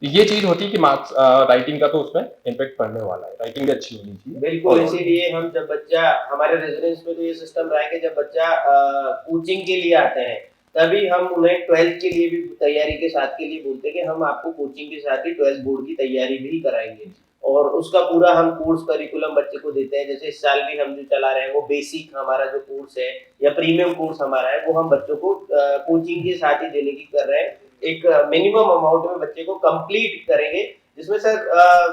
तो ये चीज होती है कि मार्क्स राइटिंग का तो उसमें इम्पैक्ट पड़ने वाला है, राइटिंग भी अच्छी होनी चाहिए। बिल्कुल, इसीलिए हम जब बच्चा, हमारे रेजिडेंस में तो ये सिस्टम रहा है कि जब बच्चा कोचिंग के लिए आते हैं तभी हम उन्हें 12th के लिए भी तैयारी के साथ के लिए बोलते हैं कि हम आपको कोचिंग के साथ ही 12th बोर्ड की तैयारी भी कराएंगे, और उसका पूरा हम कोर्स करिकुलम बच्चे को देते हैं। जैसे इस साल भी हम जो चला रहे हैं वो बेसिक हमारा जो कोर्स है या प्रीमियम कोर्स हमारा है, वो हम बच्चों को कोचिंग के साथ ही देने की कर रहे हैं। एक मिनिमम अमाउंट में बच्चे को कंप्लीट करेंगे, जिसमें सर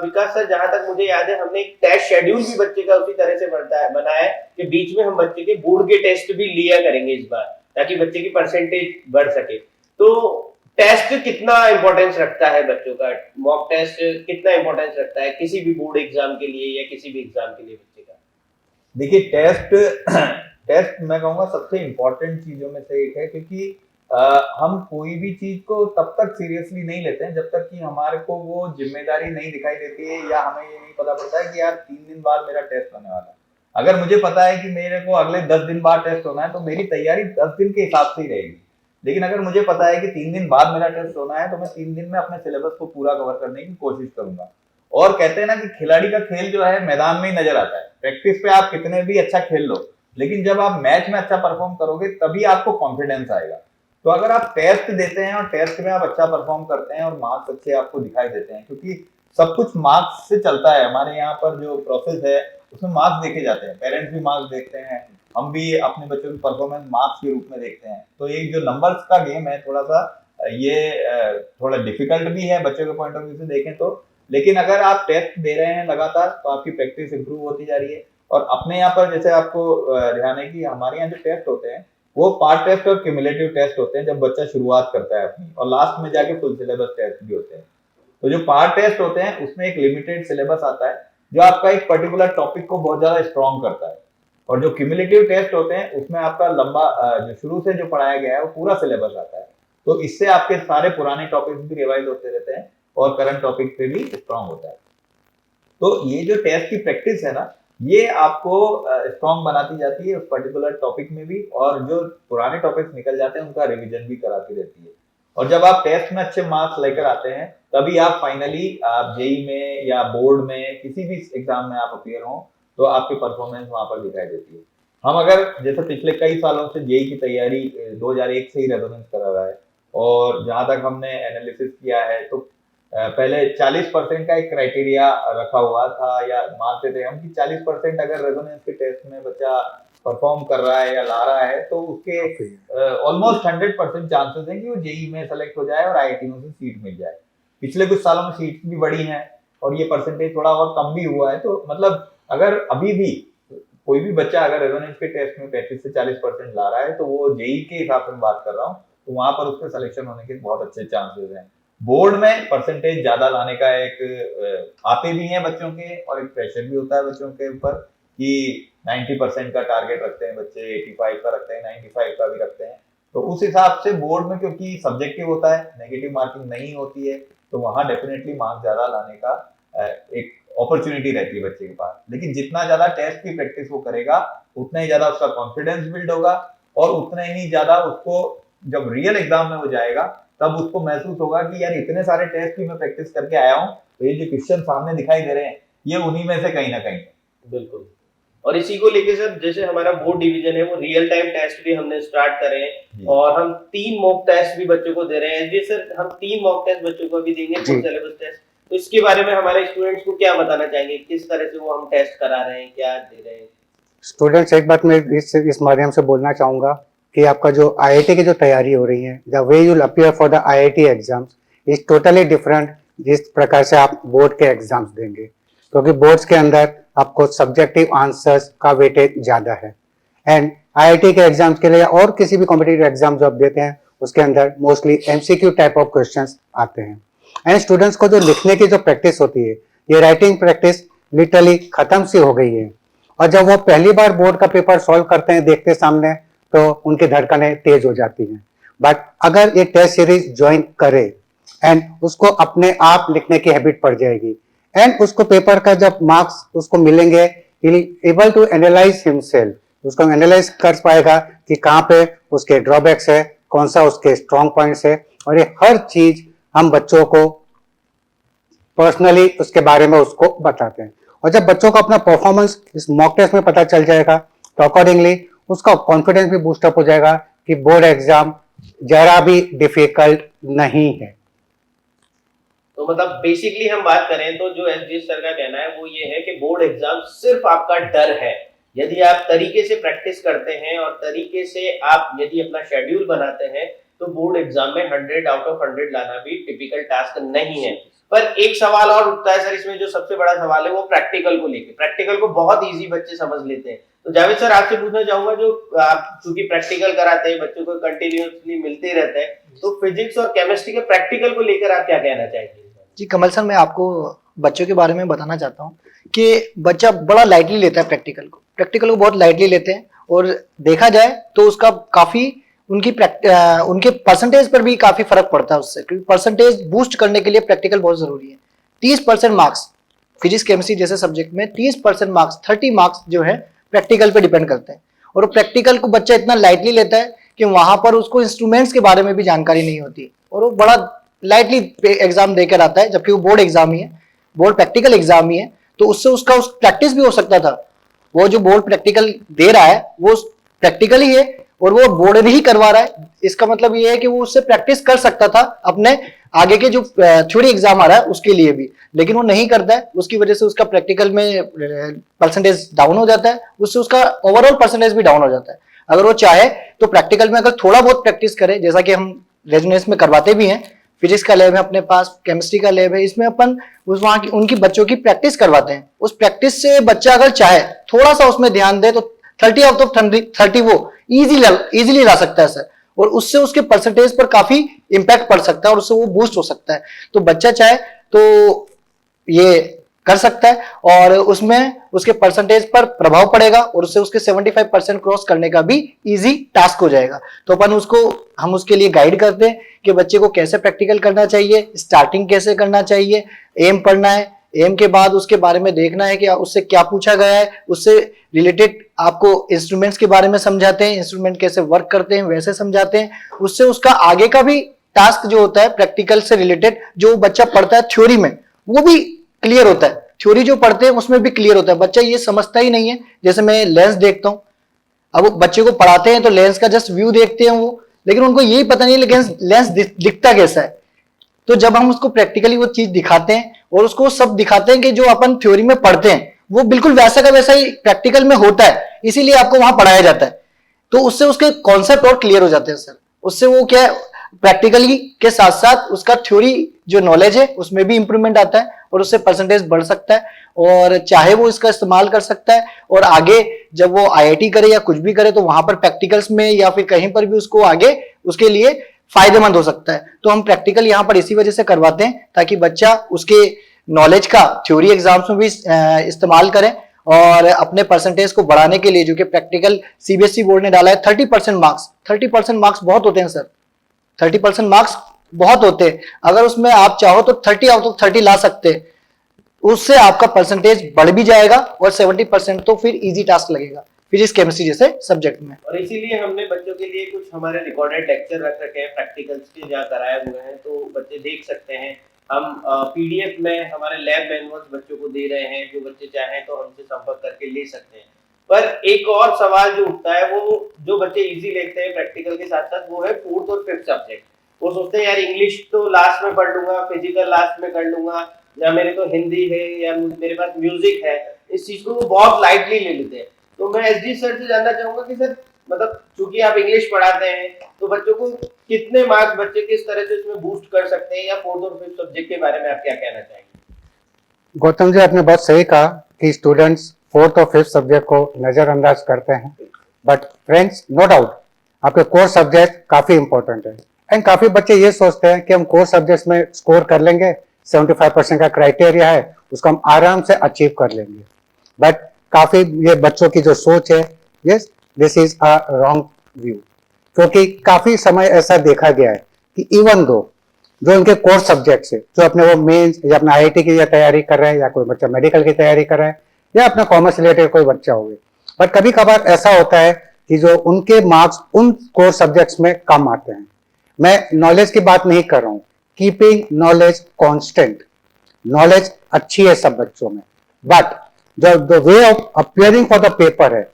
विकास सर, जहां तक मुझे याद है, हमने एक टेस्ट शेड्यूल भी बच्चे का उसी तरह से बनाया है कि बीच में हम बच्चे के बोर्ड के टेस्ट भी लिया करेंगे इस बार, ताकि बच्चे की परसेंटेज बढ़ सके। तो टेस्ट कितना इंपॉर्टेंस रखता है बच्चों का, मॉक टेस्ट कितना इंपॉर्टेंस रखता है किसी भी बोर्ड एग्जाम के लिए या किसी भी एग्जाम के लिए बच्चे का? देखिए, टेस्ट मैं कहूँगा सबसे इम्पोर्टेंट चीजों में से एक है, क्योंकि हम कोई भी चीज को तब तक सीरियसली नहीं लेते हैं जब तक कि हमारे को वो जिम्मेदारी नहीं दिखाई देती है, या हमें ये नहीं पता पड़ता है कि यार 3 दिन बाद मेरा टेस्ट होने वाला है। अगर मुझे पता है कि मेरे को अगले 10 दिन बाद टेस्ट होना है, तो मेरी तैयारी 10 दिन के हिसाब से ही रहेगी। लेकिन अगर मुझे पता है कि 3 दिन बाद मेरा टेस्ट होना है, तो मैं 3 दिन में अपने सिलेबस को पूरा कवर करने की कोशिश करूंगा। और कहते हैं ना कि खिलाड़ी का खेल जो है मैदान में ही नजर आता है। प्रैक्टिस पे आप कितने भी अच्छा खेल लो, लेकिन जब आप मैच में अच्छा परफॉर्म करोगे तभी आपको कॉन्फिडेंस आएगा। तो अगर आप टेस्ट देते हैं और टेस्ट में आप अच्छा परफॉर्म करते हैं और मार्क्स अच्छे आपको दिखाई देते हैं, क्योंकि सब कुछ मार्क्स से चलता है, हमारे यहाँ पर जो प्रोसेस है उसमें मार्क्स देखे जाते हैं, पेरेंट्स भी मार्क्स देखते हैं, हम भी अपने बच्चों की परफॉर्मेंस मार्क्स के रूप में देखते हैं। तो ये जो नंबर्स का गेम है थोड़ा सा थोड़ा डिफिकल्ट भी है बच्चों के पॉइंट ऑफ व्यू से देखें तो, लेकिन अगर आप टेस्ट दे रहे हैं लगातार तो आपकी प्रैक्टिस इंप्रूव होती जा रही है। और अपने यहाँ पर जैसे आपको ध्यान है कि हमारे यहाँ जो टेस्ट होते हैं वो पार्ट टेस्ट और क्यूमुलेटिव टेस्ट होते हैं जब बच्चा शुरुआत करता है अपनी, और लास्ट में जाके फुल सिलेबस टेस्ट भी होते हैं। तो जो पार्ट टेस्ट होते हैं उसमें एक लिमिटेड सिलेबस आता है जो आपका एक पर्टिकुलर टॉपिक को बहुत ज्यादा स्ट्रॉन्ग करता है, और जो क्यूमुलेटिव टेस्ट होते हैं उसमें आपका लंबा जो शुरू से जो पढ़ाया गया है वो पूरा सिलेबस आता है। तो इससे आपके सारे पुराने टॉपिक्स भी रिवाइज होते रहते हैं और करंट टॉपिक पे भी स्ट्रॉन्ग होता है। तो ये जो टेस्ट की प्रैक्टिस है ना, ये आपको स्ट्रॉन्ग बनाती जाती है उस पर्टिकुलर टॉपिक में भी, और जो पुराने टॉपिक्स निकल जाते हैं उनका रिवीजन भी कराती रहती है। और जब आप टेस्ट में अच्छे मार्क्स लेकर आते हैं तभी आप फाइनली आप जेई में या बोर्ड में किसी भी एग्जाम में आप अपीयर हो तो आपकी परफॉर्मेंस वहां पर दिखाई देती है। हम अगर जैसे पिछले कई सालों से जेई की तैयारी 2001 से ही रेजोनेंस करा रहा है, और जहां तक हमने एनालिसिस किया है तो पहले 40% का एक क्राइटेरिया रखा हुआ था, या मानते थे हम कि 40% अगर रेजोनेंस के टेस्ट में बच्चा परफॉर्म कर रहा है या ला रहा है तो उसके ऑलमोस्ट 100% चांसेस हैं कि वो जेई में सेलेक्ट हो जाए और आईआईटी में सीट मिल जाए। पिछले कुछ सालों में सीट्स भी बढ़ी हैं और ये परसेंटेज थोड़ा और कम भी हुआ है। तो मतलब अगर अभी भी कोई भी बच्चा अगर रेजोनेंस के टेस्ट में 35 से 40% ला रहा है तो वो जेई के हिसाब से बात कर रहा हूँ, तो वहां पर उसके सिलेक्शन होने के बहुत अच्छे चांसेस हैं। बोर्ड में परसेंटेज ज्यादा लाने का एक आते भी हैं बच्चों के, और एक प्रेशर भी होता है बच्चों के ऊपर कि 90% का टारगेट रखते हैं बच्चे, 85 का रखते हैं, 95 का भी रखते हैं। तो उस हिसाब से बोर्ड में क्योंकि सब्जेक्टिव होता है, नेगेटिव मार्किंग नहीं होती है, तो वहां डेफिनेटली मार्क्स ज्यादा लाने का एक अपॉर्चुनिटी रहती है बच्चे के पास। लेकिन जितना ज्यादा टेस्ट की प्रैक्टिस वो करेगा उतना ही ज्यादा उसका कॉन्फिडेंस बिल्ड होगा, और उतना ही ज्यादा उसको जब रियल एग्जाम में वो जाएगा तब उसको महसूस होगा कि यार इतने सारे टेस्ट की मैं प्रैक्टिस करके आया हूँ, तो ये जो क्वेश्चन सामने दिखाई दे रहे हैं ये उन्हीं में से कहीं ना कहीं। बिल्कुल। और इसी को लेके सर जैसे हमारा बोर्ड डिवीजन है वो रियल टाइम टेस्ट भी हमने स्टार्ट करे हैं, और हम 3 मॉक टेस्ट भी बच्चों को दे रहे हैं। जी सर, हम 3 मॉक टेस्ट बच्चों को भी देंगे, फुल सिलेबस टेस्ट। तो इसके बारे में हमारे स्टूडेंट्स को क्या बताना चाहेंगे, किस तरह से वो हम टेस्ट करा रहे हैं, क्या दे रहे हैं? स्टूडेंट्स, एक बात मैं इस माध्यम से बोलना चाहूँगा कि आपका जो आईआईटी की जो तैयारी हो रही है, the way you appear for the IIT exams is totally different जिस प्रकार से आप बोर्ड के एग्जाम्स देंगे, क्योंकि बोर्ड्स के अंदर आपको सब्जेक्टिव आंसर्स का वेटेज ज़्यादा है। एंड आईआईटी के एग्जाम्स के लिए और किसी भी कॉम्पिटिटिव एग्जाम जो आप देते हैं उसके अंदर mostly MCQ type of questions आते हैं। एंड स्टूडेंट्स को जो लिखने की जो प्रैक्टिस होती है, ये राइटिंग प्रैक्टिस लिटरली खत्म सी हो गई है, और जब वो पहली बार बोर्ड का पेपर सॉल्व करते हैं देखते सामने तो उनकी धड़कनें तेज हो जाती हैं। बट अगर ये टेस्ट सीरीज ज्वाइन करे एंड उसको अपने आप लिखने की हैबिट पड़ जाएगी, एंड उसको पेपर का जब मार्क्स उसको मिलेंगे, एबल टू एनालाइज हिमसेल्फ, उसको एनालाइज कर पाएगा कि कहाँ पे उसके ड्रॉबैक्स है, कौन सा उसके स्ट्रॉन्ग पॉइंट्स है, और ये हर चीज हम बच्चों को पर्सनली उसके बारे में उसको बताते हैं। और जब बच्चों को अपना परफॉर्मेंस इस मॉक टेस्ट में पता चल जाएगा तो अकॉर्डिंगली उसका कॉन्फिडेंस भी बूस्ट अप हो जाएगा कि बोर्ड एग्जाम जरा भी डिफिकल्ट नहीं है। तो मतलब बेसिकली हम बात करें तो जो एसडीएस सर का कहना है वो ये है कि बोर्ड एग्जाम सिर्फ आपका डर है। यदि आप तरीके से प्रैक्टिस करते हैं और तरीके से आप यदि अपना शेड्यूल बनाते हैं तो बोर्ड एग्जाम में 100 आउट ऑफ 100 लाना भी टिपिकल टास्क नहीं है। पर एक सवाल और उठता है सर इसमें, जो सबसे बड़ा सवाल है वो प्रैक्टिकल को लेके। प्रैक्टिकल को बहुत इजी बच्चे समझ लेते हैं। तो जावेद सर आपसे पूछना चाहूंगा, जो आप चूंकि प्रैक्टिकल कराते हैं बच्चों को कंटिन्यूअसली मिलते रहते हैं, तो फिजिक्स और केमिस्ट्री के प्रैक्टिकल को लेकर आप क्या कहना चाहेंगे? जी कमल सर, मैं आपको बच्चों के बारे में बताना चाहता हूँ कि बच्चा बड़ा लाइटली लेता है प्रैक्टिकल को बहुत लाइटली लेते हैं, और देखा जाए तो उसका काफी उनके परसेंटेज पर भी काफी फर्क पड़ता है उससे, क्योंकि परसेंटेज बूस्ट करने के लिए प्रैक्टिकल बहुत जरूरी है। 30% मार्क्स फिजिक्स केमिस्ट्री जैसे सब्जेक्ट में 30% मार्क्स 30 मार्क्स जो है प्रैक्टिकल पे डिपेंड करते हैं, और प्रैक्टिकल को बच्चा इतना लाइटली लेता है कि वहां पर उसको इंस्ट्रूमेंट्स के बारे में भी जानकारी नहीं होती, और वो बड़ा लाइटली एग्जाम देकर आता है, जबकि वो बोर्ड एग्जाम ही है, बोर्ड प्रैक्टिकल एग्जाम ही है। तो उससे उसका प्रैक्टिस भी हो सकता था। वो जो बोर्ड प्रैक्टिकल दे रहा है वो प्रैक्टिकल ही है और वो बोर्ड ही करवा रहा है, इसका मतलब ये है कि वो उससे प्रैक्टिस कर सकता था अपने आगे के जो थ्योरी एग्जाम आ रहा है उसके लिए भी, लेकिन वो नहीं करता है, उसकी वजह से उसका प्रैक्टिकल में परसेंटेज डाउन हो जाता है, उससे उसका ओवरऑल परसेंटेज भी डाउन हो जाता है। अगर वो चाहे तो प्रैक्टिकल में अगर थोड़ा बहुत प्रैक्टिस करे, जैसा कि हम रेजोनेंस में करवाते भी हैं, फिजिक्स का लैब है अपने पास, केमिस्ट्री का लैब है, इसमें अपन उस वहां की उनकी बच्चों की प्रैक्टिस करवाते हैं। उस प्रैक्टिस से बच्चा अगर चाहे थोड़ा सा उसमें ध्यान दे तो 30 आउट ऑफ 30 वो इजीली ला सकता है सर, और उससे उसके परसेंटेज पर काफी इंपैक्ट पड़ सकता है और उससे वो बूस्ट हो सकता है। तो बच्चा चाहे तो ये कर सकता है और उसमें उसके परसेंटेज पर प्रभाव पड़ेगा और उससे उसके 75% क्रॉस करने का भी इजी टास्क हो जाएगा। तो हम उसके लिए गाइड करते हैं कि बच्चे को कैसे प्रैक्टिकल करना चाहिए, स्टार्टिंग कैसे करना चाहिए, एम पढ़ना है, एम के बाद उसके बारे में देखना है कि उससे क्या पूछा गया है, उससे रिलेटेड आपको इंस्ट्रूमेंट्स के बारे में समझाते हैं, इंस्ट्रूमेंट कैसे वर्क करते हैं वैसे समझाते हैं, उससे उसका आगे का भी टास्क जो होता है प्रैक्टिकल से रिलेटेड जो बच्चा पढ़ता है थ्योरी में वो भी क्लियर होता है, थ्योरी जो पढ़ते हैं उसमें भी क्लियर होता है। बच्चा ये समझता ही नहीं है, जैसे मैं लेंस देखता हूं, अब बच्चे को पढ़ाते हैं तो लेंस का जस्ट व्यू देखते हैं वो, लेकिन उनको यही पता नहीं लेकिन लेंस दिखता कैसा है। तो जब हम उसको प्रैक्टिकली वो चीज दिखाते हैं और उसको सब दिखाते हैं कि जो अपन थ्योरी में पढ़ते हैं वो बिल्कुल वैसा का वैसा ही प्रैक्टिकल में होता है, इसीलिए आपको वहां पढ़ाया जाता है, तो उससे उसके कॉन्सेप्ट और क्लियर हो जाते हैं सर। उससे वो क्या है प्रैक्टिकली के साथ साथ उसका थ्योरी जो नॉलेज है उसमें भी इंप्रूवमेंट आता है और उससे परसेंटेज बढ़ सकता है और चाहे वो इसका इस्तेमाल कर सकता है और आगे जब वो आईआईटी करे या कुछ भी करे तो वहां पर प्रैक्टिकल्स में या फिर कहीं पर भी उसको आगे उसके लिए फायदेमंद हो सकता है। तो हम प्रैक्टिकल यहाँ पर इसी वजह से करवाते हैं ताकि बच्चा उसके नॉलेज का थ्योरी एग्जाम्स में भी इस्तेमाल करे और अपने परसेंटेज को बढ़ाने के लिए, जो कि प्रैक्टिकल सीबीएसई बोर्ड ने डाला है 30% मार्क्स, 30% मार्क्स बहुत होते हैं सर, 30% मार्क्स बहुत होते हैं। अगर उसमें आप चाहो तो 30 आउट ऑफ 30 ला सकते हैं, उससे आपका परसेंटेज बढ़ भी जाएगा और 70% तो फिर इजी टास्क लगेगा फिजिक्स केमिस्ट्री जैसे सब्जेक्ट में। और इसीलिए हमने बच्चों के लिए कुछ हमारे रिकॉर्डेड लेक्चर रख रखे हैं प्रैक्टिकल्स के जहाँ कराए हुए हैं, तो बच्चे देख सकते हैं। हम पीडीएफ में हमारे लैब मैनुअल्स बच्चों को दे रहे हैं, जो बच्चे चाहें तो हमसे संपर्क करके ले सकते हैं। पर एक और सवाल जो उठता है वो जो बच्चे इजी लेते हैं प्रैक्टिकल के साथ साथ वो है 4th और 5th सब्जेक्ट। वो सोचते हैं यार इंग्लिश तो लास्ट में पढ़ लूंगा, फिजिकल लास्ट में कर लूंगा, या मेरे तो हिंदी है या मेरे पास म्यूजिक है, इस चीज को वो बहुत लाइटली ले लेते हैं। तो मैं एसडी सर से जानना चाहूंगा कि सर मतलब चूंकि आप इंग्लिश पढ़ाते हैं तो बच्चों को कितने मार्क्स बच्चे किस तरह से इसमें बूस्ट कर सकते हैं, या 4th और 5th सब्जेक्ट के बारे में आप क्या कहना चाहेंगे? गौतम जी आपने बहुत सही कहा कि स्टूडेंट्स 4th और 5th सब्जेक्ट को नजरअंदाज करते हैं, बट फ्रेंड्स नो डाउट आपके कोर सब्जेक्ट काफी इंपॉर्टेंट है एंड काफी बच्चे ये सोचते हैं कि हम कोर सब्जेक्ट्स में स्कोर कर लेंगे, 75% का क्राइटेरिया है उसको हम आराम से अचीव कर लेंगे, बट काफी ये बच्चों की जो सोच है yes this is a wrong view, क्योंकि काफी समय ऐसा देखा गया है कि इवन दो जो उनके कोर सब्जेक्ट्स है, जो अपने वो मेंस या अपना आईआईटी की या तैयारी कर रहे हैं या कोई बच्चा मेडिकल की तैयारी कर रहा है या अपना कॉमर्स रिलेटेड कोई बच्चा हो गया, बट कभी कभार ऐसा होता है कि जो उनके मार्क्स उन कोर सब्जेक्ट्स में कम आते हैं। मैं नॉलेज की बात नहीं कर रहा हूँ, कीपिंग नॉलेज कांस्टेंट, नॉलेज अच्छी है सब बच्चों में, but the way of appearing for the paper है,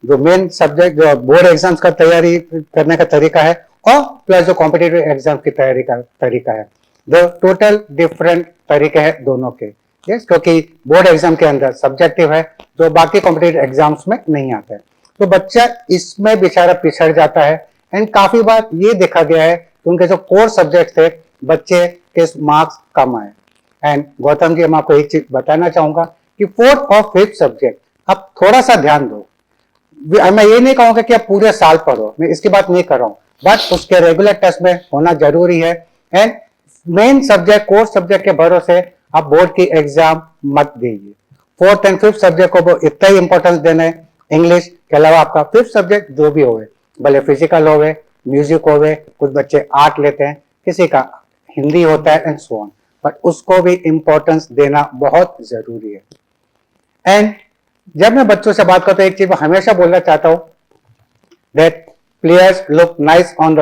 जो मेन सब्जेक्ट जो बोर्ड एग्जाम्स का तैयारी करने का तरीका है और प्लस जो कॉम्पिटिटिव एग्जाम की तैयारी का तरीका है, दो टोटल डिफरेंट तरीके हैं दोनों के। यस, क्योंकि बोर्ड एग्जाम के अंदर सब्जेक्टिव है जो बाकी कॉम्पिटिटिव एग्जाम्स में नहीं आता है, तो बच्चा इसमें बेचारा पिछड़ जाता है एंड काफी बार ये देखा गया है कि उनके जो कोर सब्जेक्ट थे बच्चे के मार्क्स कम आए। एंड गौतम जी, मैं आपको एक चीज बताना चाहूंगा कि 4th और 5th सब्जेक्ट आप थोड़ा सा ध्यान दो। मैं ये नहीं कहूंगा कि आप पूरे साल पढ़ो, मैं इसकी बात नहीं कर रहा हूँ, बट उसके रेगुलर टेस्ट में होना जरूरी है and main subject core subject के भरोसे आप बोर्ड की एग्जाम मत दीजिए। 4th एंड 5th सब्जेक्ट को इतना ही इंपॉर्टेंस देना है, इंग्लिश के अलावा आपका 5th सब्जेक्ट जो भी होवे, भले फिजिकल होवे, म्यूजिक होवे, कुछ बच्चे आर्ट लेते हैं, किसी का हिंदी होता है एंड सो ऑन, बट उसको भी इंपॉर्टेंस देना बहुत जरूरी है। एंड जब मैं बच्चों से बात करता हूँ एक चीज मैं हमेशा बोलना चाहता हूँ, that players look nice on the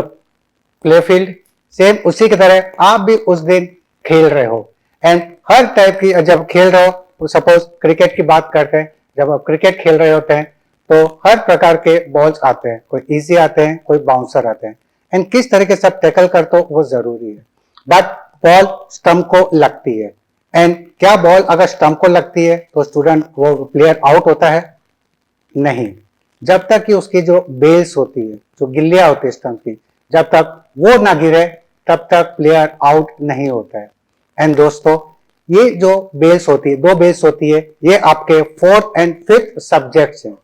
play field, same उसी की तरह आप भी उस दिन खेल रहे हो एंड हर टाइप की जब खेल रहे हो, सपोज क्रिकेट की बात करते हैं, जब आप क्रिकेट खेल रहे होते हैं तो हर प्रकार के बॉल्स आते हैं, कोई इजी आते हैं, कोई बाउंसर आते हैं एंड किस तरीके से आप टैकल करते हो वो जरूरी है। बट बॉल स्टंप को लगती है, एंड क्या बॉल अगर स्टंप को लगती है तो स्टूडेंट वो प्लेयर आउट होता है? नहीं, जब तक कि उसकी जो बेल्स होती है, जो गिल्लियां होती है स्टंप की, जब तक वो ना गिरे तब तक प्लेयर आउट नहीं होता है। एंड दोस्तों, ये जो बेल्स होती है, 2 बेल्स होती है, ये आपके 4th एंड 5th सब्जेक्ट्स हैं।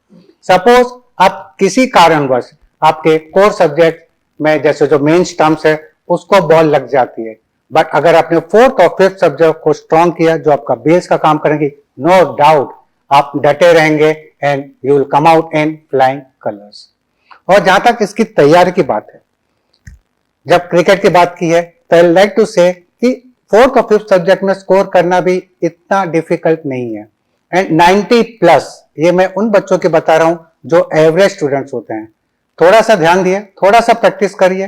सपोज आप किसी कारणवश आपके कोर सब्जेक्ट में जैसे जो मेन स्टंप्स है उसको बॉल लग जाती है, बट अगर आपने 4th और 5th सब्जेक्ट को स्ट्रॉन्ग किया जो आपका बेस का काम करेंगे, नो डाउट आप डटे रहेंगे and you will come out in flying colours. और जहां तक इसकी तैयारी की बात है, जब क्रिकेट की बात की है तो आई लाइक टू से कि 4th और 5th सब्जेक्ट में स्कोर करना भी इतना डिफिकल्ट नहीं है। एंड 90+, ये मैं उन बच्चों की बता रहा हूं जो एवरेज स्टूडेंट्स होते हैं। थोड़ा सा ध्यान दिए, थोड़ा सा प्रैक्टिस करिए,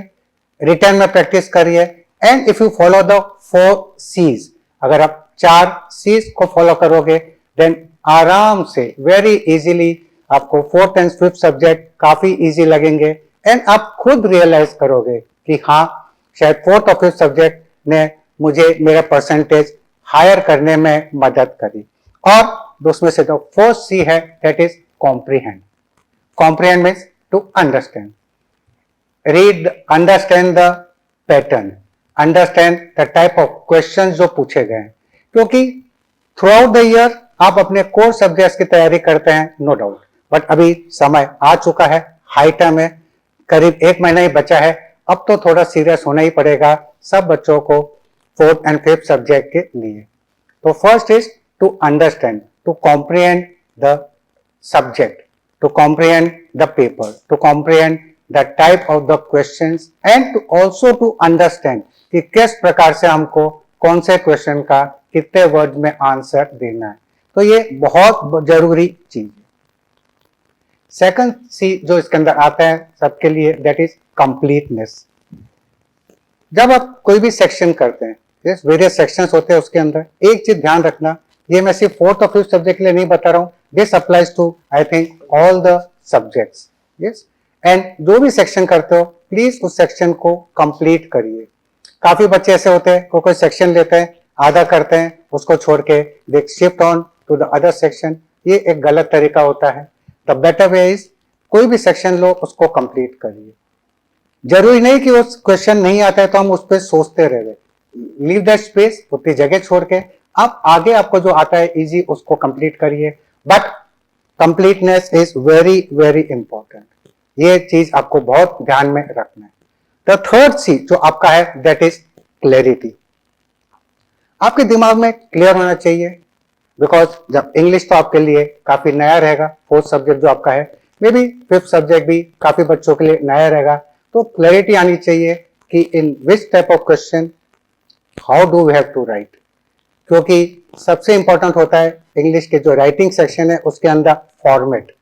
रिटर्न में प्रैक्टिस करिए, and if you follow the 4 C's, अगर आप 4 C's को फॉलो करोगे देन आराम से वेरी इजीली आपको 4th एंड 5th सब्जेक्ट काफी इजी लगेंगे, एंड आप खुद रियलाइज करोगे कि हाँ, शायद 4th और 5th सब्जेक्ट ने मुझे मेरा परसेंटेज हायर करने में मदद करी। और उसमें से जो 4th C है that is comprehend. Comprehend means to understand, read, understand the pattern, understand the type of questions जो पूछे गए हैं, क्योंकि थ्रू आउट द ईयर आप अपने कोर सब्जेक्ट्स की तैयारी करते हैं, नो डाउट, बट अभी समय आ चुका है, हाई टाइम है, करीब 1 महीना ही बचा है, अब तो थोड़ा सीरियस होना ही पड़ेगा सब बच्चों को 4th एंड 5th सब्जेक्ट के लिए। तो first is to understand, to comprehend the subject, to comprehend the paper, to comprehend the type of the questions, and to also to understand कि किस प्रकार से हमको कौन से क्वेश्चन का कितने वर्ड में आंसर देना है। तो ये बहुत जरूरी चीज है। सेकंड सी जो इसके अंदर आता है सबके लिए, दैट इज कंप्लीटनेस। जब आप कोई भी सेक्शन करते हैं, वेरियस सेक्शंस होते हैं, उसके अंदर एक चीज ध्यान रखना, ये मैं सिर्फ 4th और 5th सब्जेक्ट के लिए नहीं बता रहा हूं, this applies to I think all the subjects, yes. And जो भी सेक्शन करते हो प्लीज उस सेक्शन को कंप्लीट करिए। काफी बच्चे ऐसे होते हैं कोई सेक्शन लेते हैं, आधा करते हैं, उसको छोड़ के they shift on to the other section, ये एक गलत तरीका होता है। द बेटर वे इज कोई भी सेक्शन लो, उसको कंप्लीट करिए। जरूरी नहीं कि वो क्वेश्चन नहीं आता है तो हम उस पर सोचते रहे, लीव दैट स्पेस, उतनी जगह छोड़ के आप आगे आपको जो आता है इजी उसको कंप्लीट करिए, but completeness is very very important, ये चीज आपको बहुत ध्यान में रखना है। द थर्ड सी जो आपका है दैट इज क्लैरिटी। आपके दिमाग में क्लियर होना चाहिए, बिकॉज जब इंग्लिश तो आपके लिए काफी नया रहेगा, 4th सब्जेक्ट जो आपका है, मे बी 5th सब्जेक्ट भी काफी बच्चों के लिए नया रहेगा, तो क्लैरिटी आनी चाहिए कि in which type of question how do we have to write, क्योंकि सबसे इंपॉर्टेंट होता है इंग्लिश के जो राइटिंग सेक्शन है उसके अंदर फॉर्मेट।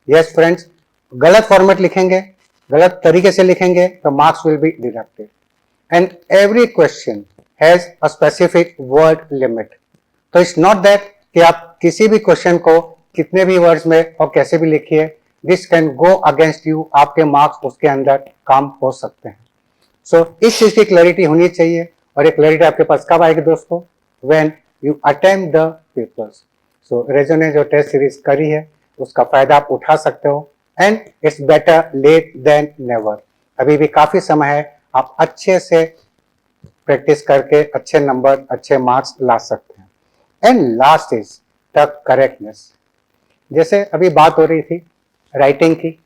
यस फ्रेंड्स, गलत फॉर्मेट लिखेंगे, गलत तरीके से लिखेंगे तो marks will be deducted, and every question has a specific word limit. तो इट्स नॉट दैट कि आप किसी भी क्वेश्चन को कितने भी वर्ड्स में और कैसे भी लिखिए, this can go against you, आपके मार्क्स उसके अंदर कम हो सकते हैं। सो इस चीज की क्लैरिटी होनी चाहिए, और ये क्लैरिटी आपके पास कब आएगी दोस्तों? When you attempt the papers. So रेजो ने जो टेस्ट सीरीज करी है उसका फायदा आप उठा सकते हो, and it's better late than never. अभी भी काफी समय है, आप अच्छे से प्रैक्टिस करके अच्छे नंबर, अच्छे मार्क्स ला सकते हैं। And last is the correctness. जैसे अभी बात हो रही थी राइटिंग की,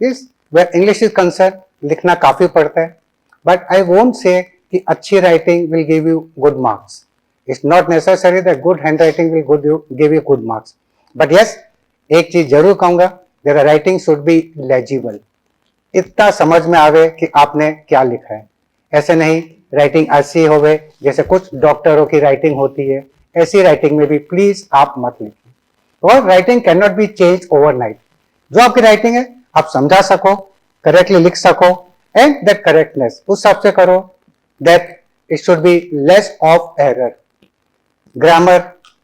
इस वेयर इंग्लिश इज कंसर्न लिखना काफी पड़ता है, बट आई वोंट से कि अच्छी writing will give you good marks. It's not necessary that good hand writing will give you good marks, but yes एक चीज जरूर कहूंगा, there writing should be legible, इतना समझ में आवे कि आपने क्या लिखा है। ऐसे नहीं राइटिंग ऐसी होवे जैसे कुछ डॉक्टरों की राइटिंग होती है, ऐसी राइटिंग में भी प्लीज आप मत लिखिए। और writing can not be change overnight. जो आपकी राइटिंग है आप समझा सको, करेक्टली लिख सको, एंड दैट करेक्टनेस उस हिसाब से करो that it should be less of error. Grammar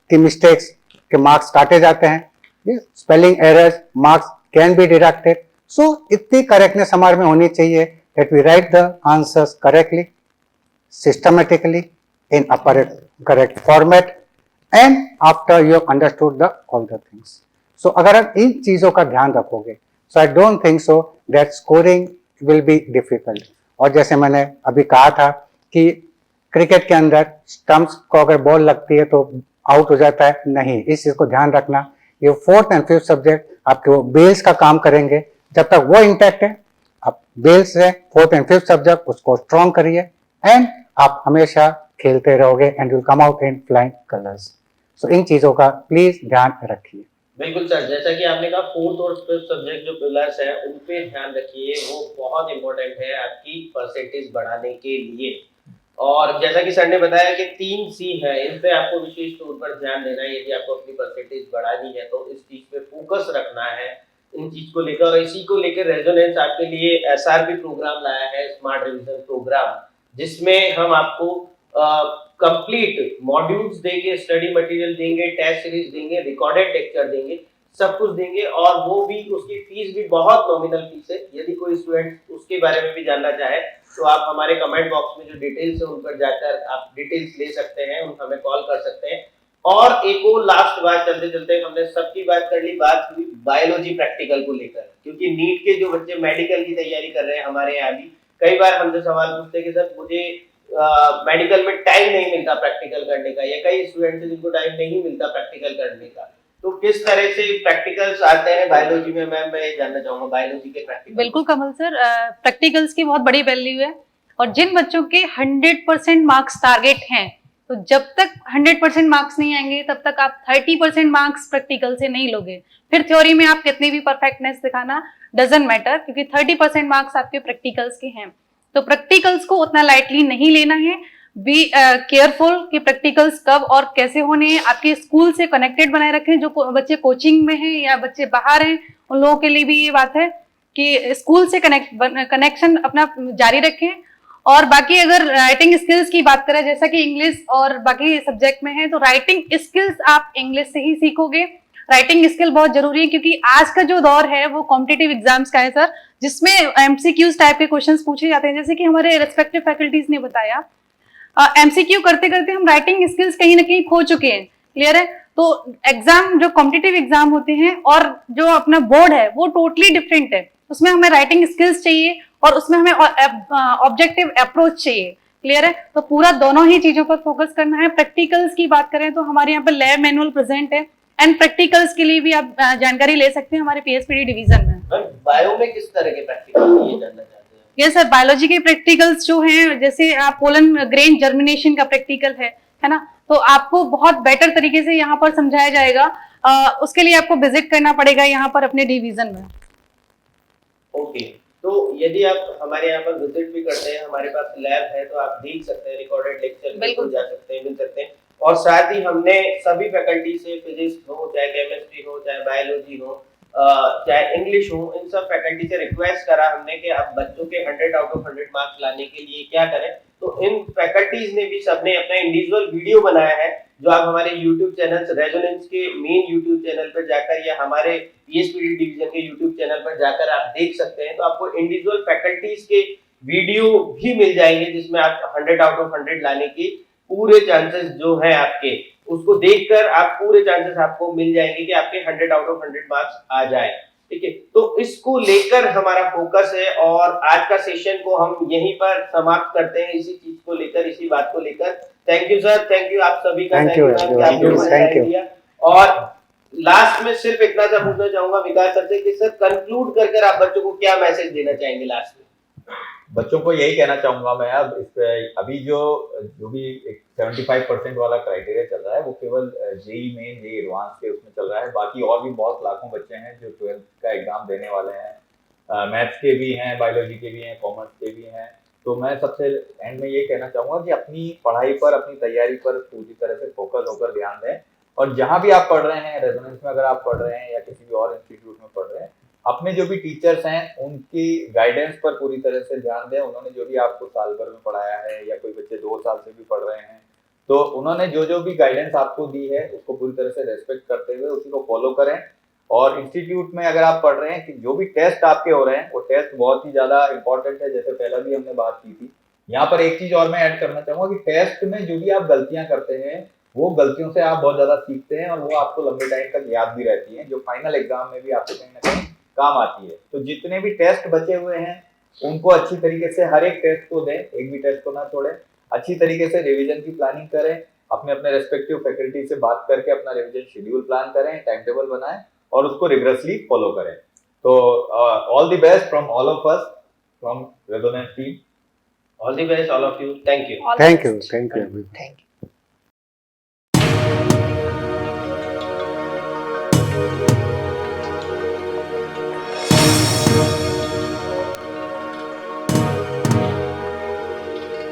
की मिस्टेक्स के मार्क्स काटे जाते हैं, spelling errors marks can be deducted. So इतनी करेक्टनेस हमारे में होनी चाहिए that we write the answers correctly, systematically in a correct format and after you have understood all the things. So अगर आप इन चीजों का ध्यान रखोगे, so I don't think so that scoring will be difficult. और जैसे मैंने अभी कहा था कि क्रिकेट के अंदर स्टंप्स को अगर बॉल लगती है तो आउट हो जाता है, नहीं, इस चीज को ध्यान रखना। ये 4th and 5th सब्जेक्ट आपके वो बेल्स का काम करेंगे, जब तक वो इंटैक्ट है आप बेल्स है 4th and 5th सब्जेक्ट उसको स्ट्रॉन्ग करिए एंड आप हमेशा खेलते रहोगे and will come out in flying colours. So इन चीजों का प्लीज ध्यान रखिए। बिल्कुल सर, जैसा कि आपने कहा 4th और 5th सब्जेक्ट जो पिलर्स है उन पे ध्यान रखिए, वो बहुत इंपॉर्टेंट है आपकी परसेंटेज बढ़ाने के लिए। और जैसा कि सर ने बताया कि 3 C है, इन पे आपको विशेष तौर पर ध्यान देना है। यदि आपको अपनी परसेंटेज बढ़ानी है तो इस चीज पे फोकस रखना है, इन चीज को लेकर। और इसी को लेकर रेजोनेंस आपके लिए SRP प्रोग्राम लाया है, स्मार्ट रिवीजन प्रोग्राम, जिसमें हम आपको कंप्लीट मॉड्यूल्स देंगे, स्टडी मटेरियल देंगे, टेस्ट सीरीज देंगे, रिकॉर्डेड लेक्चर देंगे, सब कुछ देंगे। और वो भी उसकी फीस भी बहुत नॉमिनल फीस है। यदि कोई स्टूडेंट उसके बारे में भी जानना चाहे तो आप हमारे कमेंट बॉक्स में जो डिटेल्स है उन पर जाकर आप डिटेल्स ले सकते हैं, उन हमें कॉल कर सकते हैं। और एक और लास्ट बात, चलते चलते हमने सबकी बात कर ली, बात हुई बायोलॉजी प्रैक्टिकल को लेकर। क्योंकि नीट के जो बच्चे मेडिकल की तैयारी कर रहे हैं हमारे यहाँ भी कई बार हमसे सवाल पूछते हैं कि सर मुझे मेडिकल में टाइम नहीं मिलता प्रैक्टिकल करने का, या कई स्टूडेंट्स हैं जिनको टाइम नहीं मिलता प्रैक्टिकल करने का। तो किस तरह से प्रैक्टिकल्स आते हैं बायोलॉजी में, मैम मैं ये जानना चाहूंगा बायोलॉजी के प्रैक्टिकल। बिल्कुल कमल सर, प्रैक्टिकल्स की बहुत बड़ी वैल्यू है। और जिन बच्चों के 100% मार्क्स टारगेट हैं, तो जब तक 100% मार्क्स नहीं आएंगे तब तक आप 30% मार्क्स प्रैक्टिकल से नहीं लोगे। फिर थ्योरी में आप कितनी भी परफेक्टनेस दिखाना डजंट मैटर, क्योंकि 30% मार्क्स आपके प्रैक्टिकल्स के हैं। तो प्रैक्टिकल्स को उतना लाइटली नहीं लेना है। बी केयरफुल कि प्रैक्टिकल्स कब और कैसे होने हैं। आपके स्कूल से कनेक्टेड बनाए रखें। जो बच्चे कोचिंग में हैं या बच्चे बाहर हैं उन लोगों के लिए भी ये बात है कि स्कूल से कनेक्शन अपना जारी रखें। और बाकी अगर राइटिंग स्किल्स की बात करें, जैसा कि इंग्लिश और बाकी सब्जेक्ट में है, तो राइटिंग स्किल्स आप इंग्लिश से ही सीखोगे। राइटिंग स्किल बहुत जरूरी है क्योंकि आज का जो दौर है वो कॉम्पिटिटिव एग्जाम्स का है सर, जिसमें MCQs टाइप के क्वेश्चंस पूछे जाते हैं। जैसे कि हमारे रेस्पेक्टिव फैकल्टीज ने बताया, MCQ करते करते हम राइटिंग स्किल्स कहीं ना कहीं खो चुके हैं। क्लियर है? तो एग्जाम जो कॉम्पिटिटिव एग्जाम होते हैं और जो अपना बोर्ड है वो टोटली डिफरेंट है। उसमें हमें राइटिंग स्किल्स चाहिए और उसमें हमें ऑब्जेक्टिव अप्रोच चाहिए। क्लियर है? तो पूरा दोनों ही चीजों पर फोकस करना है। प्रैक्टिकल्स की बात करें तो हमारे यहाँ पर लैब मैनुअल प्रेजेंट है एंड प्रैक्टिकल्स के लिए भी आप जानकारी ले सकते हैं हमारे PSPD डिवीजन में। बायो में किस तरह के प्रैक्टिकल ये जानना चाहते हैं? यस सर, बायोलॉजी के प्रैक्टिकल्स जो हैं, जैसे आप पोलन ग्रेन जर्मिनेशन का प्रैक्टिकल है ना, तो आपको बहुत बेटर तरीके से यहाँ पर समझाया जाएगा। उसके लिए आपको विजिट करना पड़ेगा यहाँ पर अपने डिवीजन में। ओके, तो यदि आप हमारे यहाँ पर विजिट भी करते हैं, हमारे पास लैब है, तो आप देख सकते हैं रिकॉर्डेड लेक्चर, बिल्कुल जा सकते हैं, मिल सकते हैं। और साथ ही हमने सभी फैकल्टी से, फिजिक्स हो चाहे केमिस्ट्री हो चाहे बायोलॉजी हो चाहे इंग्लिश हो, इन सब फैकल्टी से रिक्वेस्ट करा हमने कि आप बच्चों के 100 आउट ऑफ 100 मार्क्स लाने के लिए क्या करें। तो इन फैकल्टीज ने भी सबने अपना इंडिविजुअल वीडियो बनाया है, जो आप हमारे YouTube चैनल रेजोनेंस के मेन YouTube चैनल पर जाकर या हमारे PSPD डिवीजन के YouTube चैनल पर जाकर आप देख सकते हैं। तो आपको इंडिविजुअल फैकल्टीज के वीडियो भी मिल जाएंगे जिसमें आप 100 आउट ऑफ 100 लाने की पूरे चांसेस जो है आपके, उसको देखकर आप पूरे चांसेस आपको मिल जाएंगे कि आपके 100 आउट ऑफ 100 मार्क्स आ जाए। ठीक है, तो इसको लेकर हमारा फोकस है और आज का सेशन को हम यहीं पर समाप्त करते हैं, इसी चीज को लेकर, इसी बात को लेकर। Thank you sir, thank you आप सभी का, थैंक यू। और लास्ट में सिर्फ इतना सा पूछना चाहूंगा विकास सर से कि सर कंक्लूड कर आप बच्चों को क्या मैसेज देना चाहेंगे लास्ट में? बच्चों को यही कहना चाहूंगा मैं, अब इस पे अभी जो भी एक 75% वाला क्राइटेरिया चल रहा है वो केवल जेई मेन जेई एडवांस के उसमें चल रहा है। बाकी और भी बहुत लाखों बच्चे हैं जो 12th का एग्जाम देने वाले हैं, मैथ्स के भी हैं, बायोलॉजी के भी हैं, कॉमर्स के भी हैं। तो मैं सबसे एंड में ये कहना चाहूंगा कि अपनी पढ़ाई पर, अपनी तैयारी पर पूरी तरह से फोकस होकर ध्यान दें। और जहां भी आप पढ़ रहे हैं, रेजोनेंस में अगर आप पढ़ रहे हैं या किसी भी और इंस्टीट्यूट में पढ़ रहे हैं, अपने जो भी टीचर्स हैं उनकी गाइडेंस पर पूरी तरह से ध्यान दें। उन्होंने जो भी आपको साल भर में पढ़ाया है या कोई बच्चे 2 साल से भी पढ़ रहे हैं, तो उन्होंने जो भी गाइडेंस आपको दी है उसको पूरी तरह से रेस्पेक्ट करते हुए उसी को फॉलो करें। और इंस्टीट्यूट में अगर आप पढ़ रहे हैं कि जो भी टेस्ट आपके हो रहे हैं वो टेस्ट बहुत ही ज़्यादा इंपॉर्टेंट है। जैसे पहले भी हमने बात की थी यहाँ पर एक चीज और मैं ऐड करना चाहूंगा कि टेस्ट में जो भी आप गलतियां करते हैं वो गलतियों से आप बहुत ज्यादा सीखते हैं और वो आपको लंबे टाइम तक याद भी रहती हैं, जो फाइनल एग्जाम में भी आपको कहीं ना कहीं काम आती है। तो जितने भी टेस्ट बचे हुए हैं उनको अच्छी तरीके से हर एक टेस्ट को दें, एक भी टेस्ट को ना छोड़ें, अच्छी तरीके से रिवीजन की प्लानिंग करें, अपने अपने रेस्पेक्टिव फैकल्टी से बात करके अपना रिवीजन शेड्यूल प्लान करें, टाइम टेबल बनाएं और उसको रिगरसली फॉलो करें। तो all the best from all of us from resonance team. All the best all of you, thank you. All the thank you, best. Thank you. Thank you.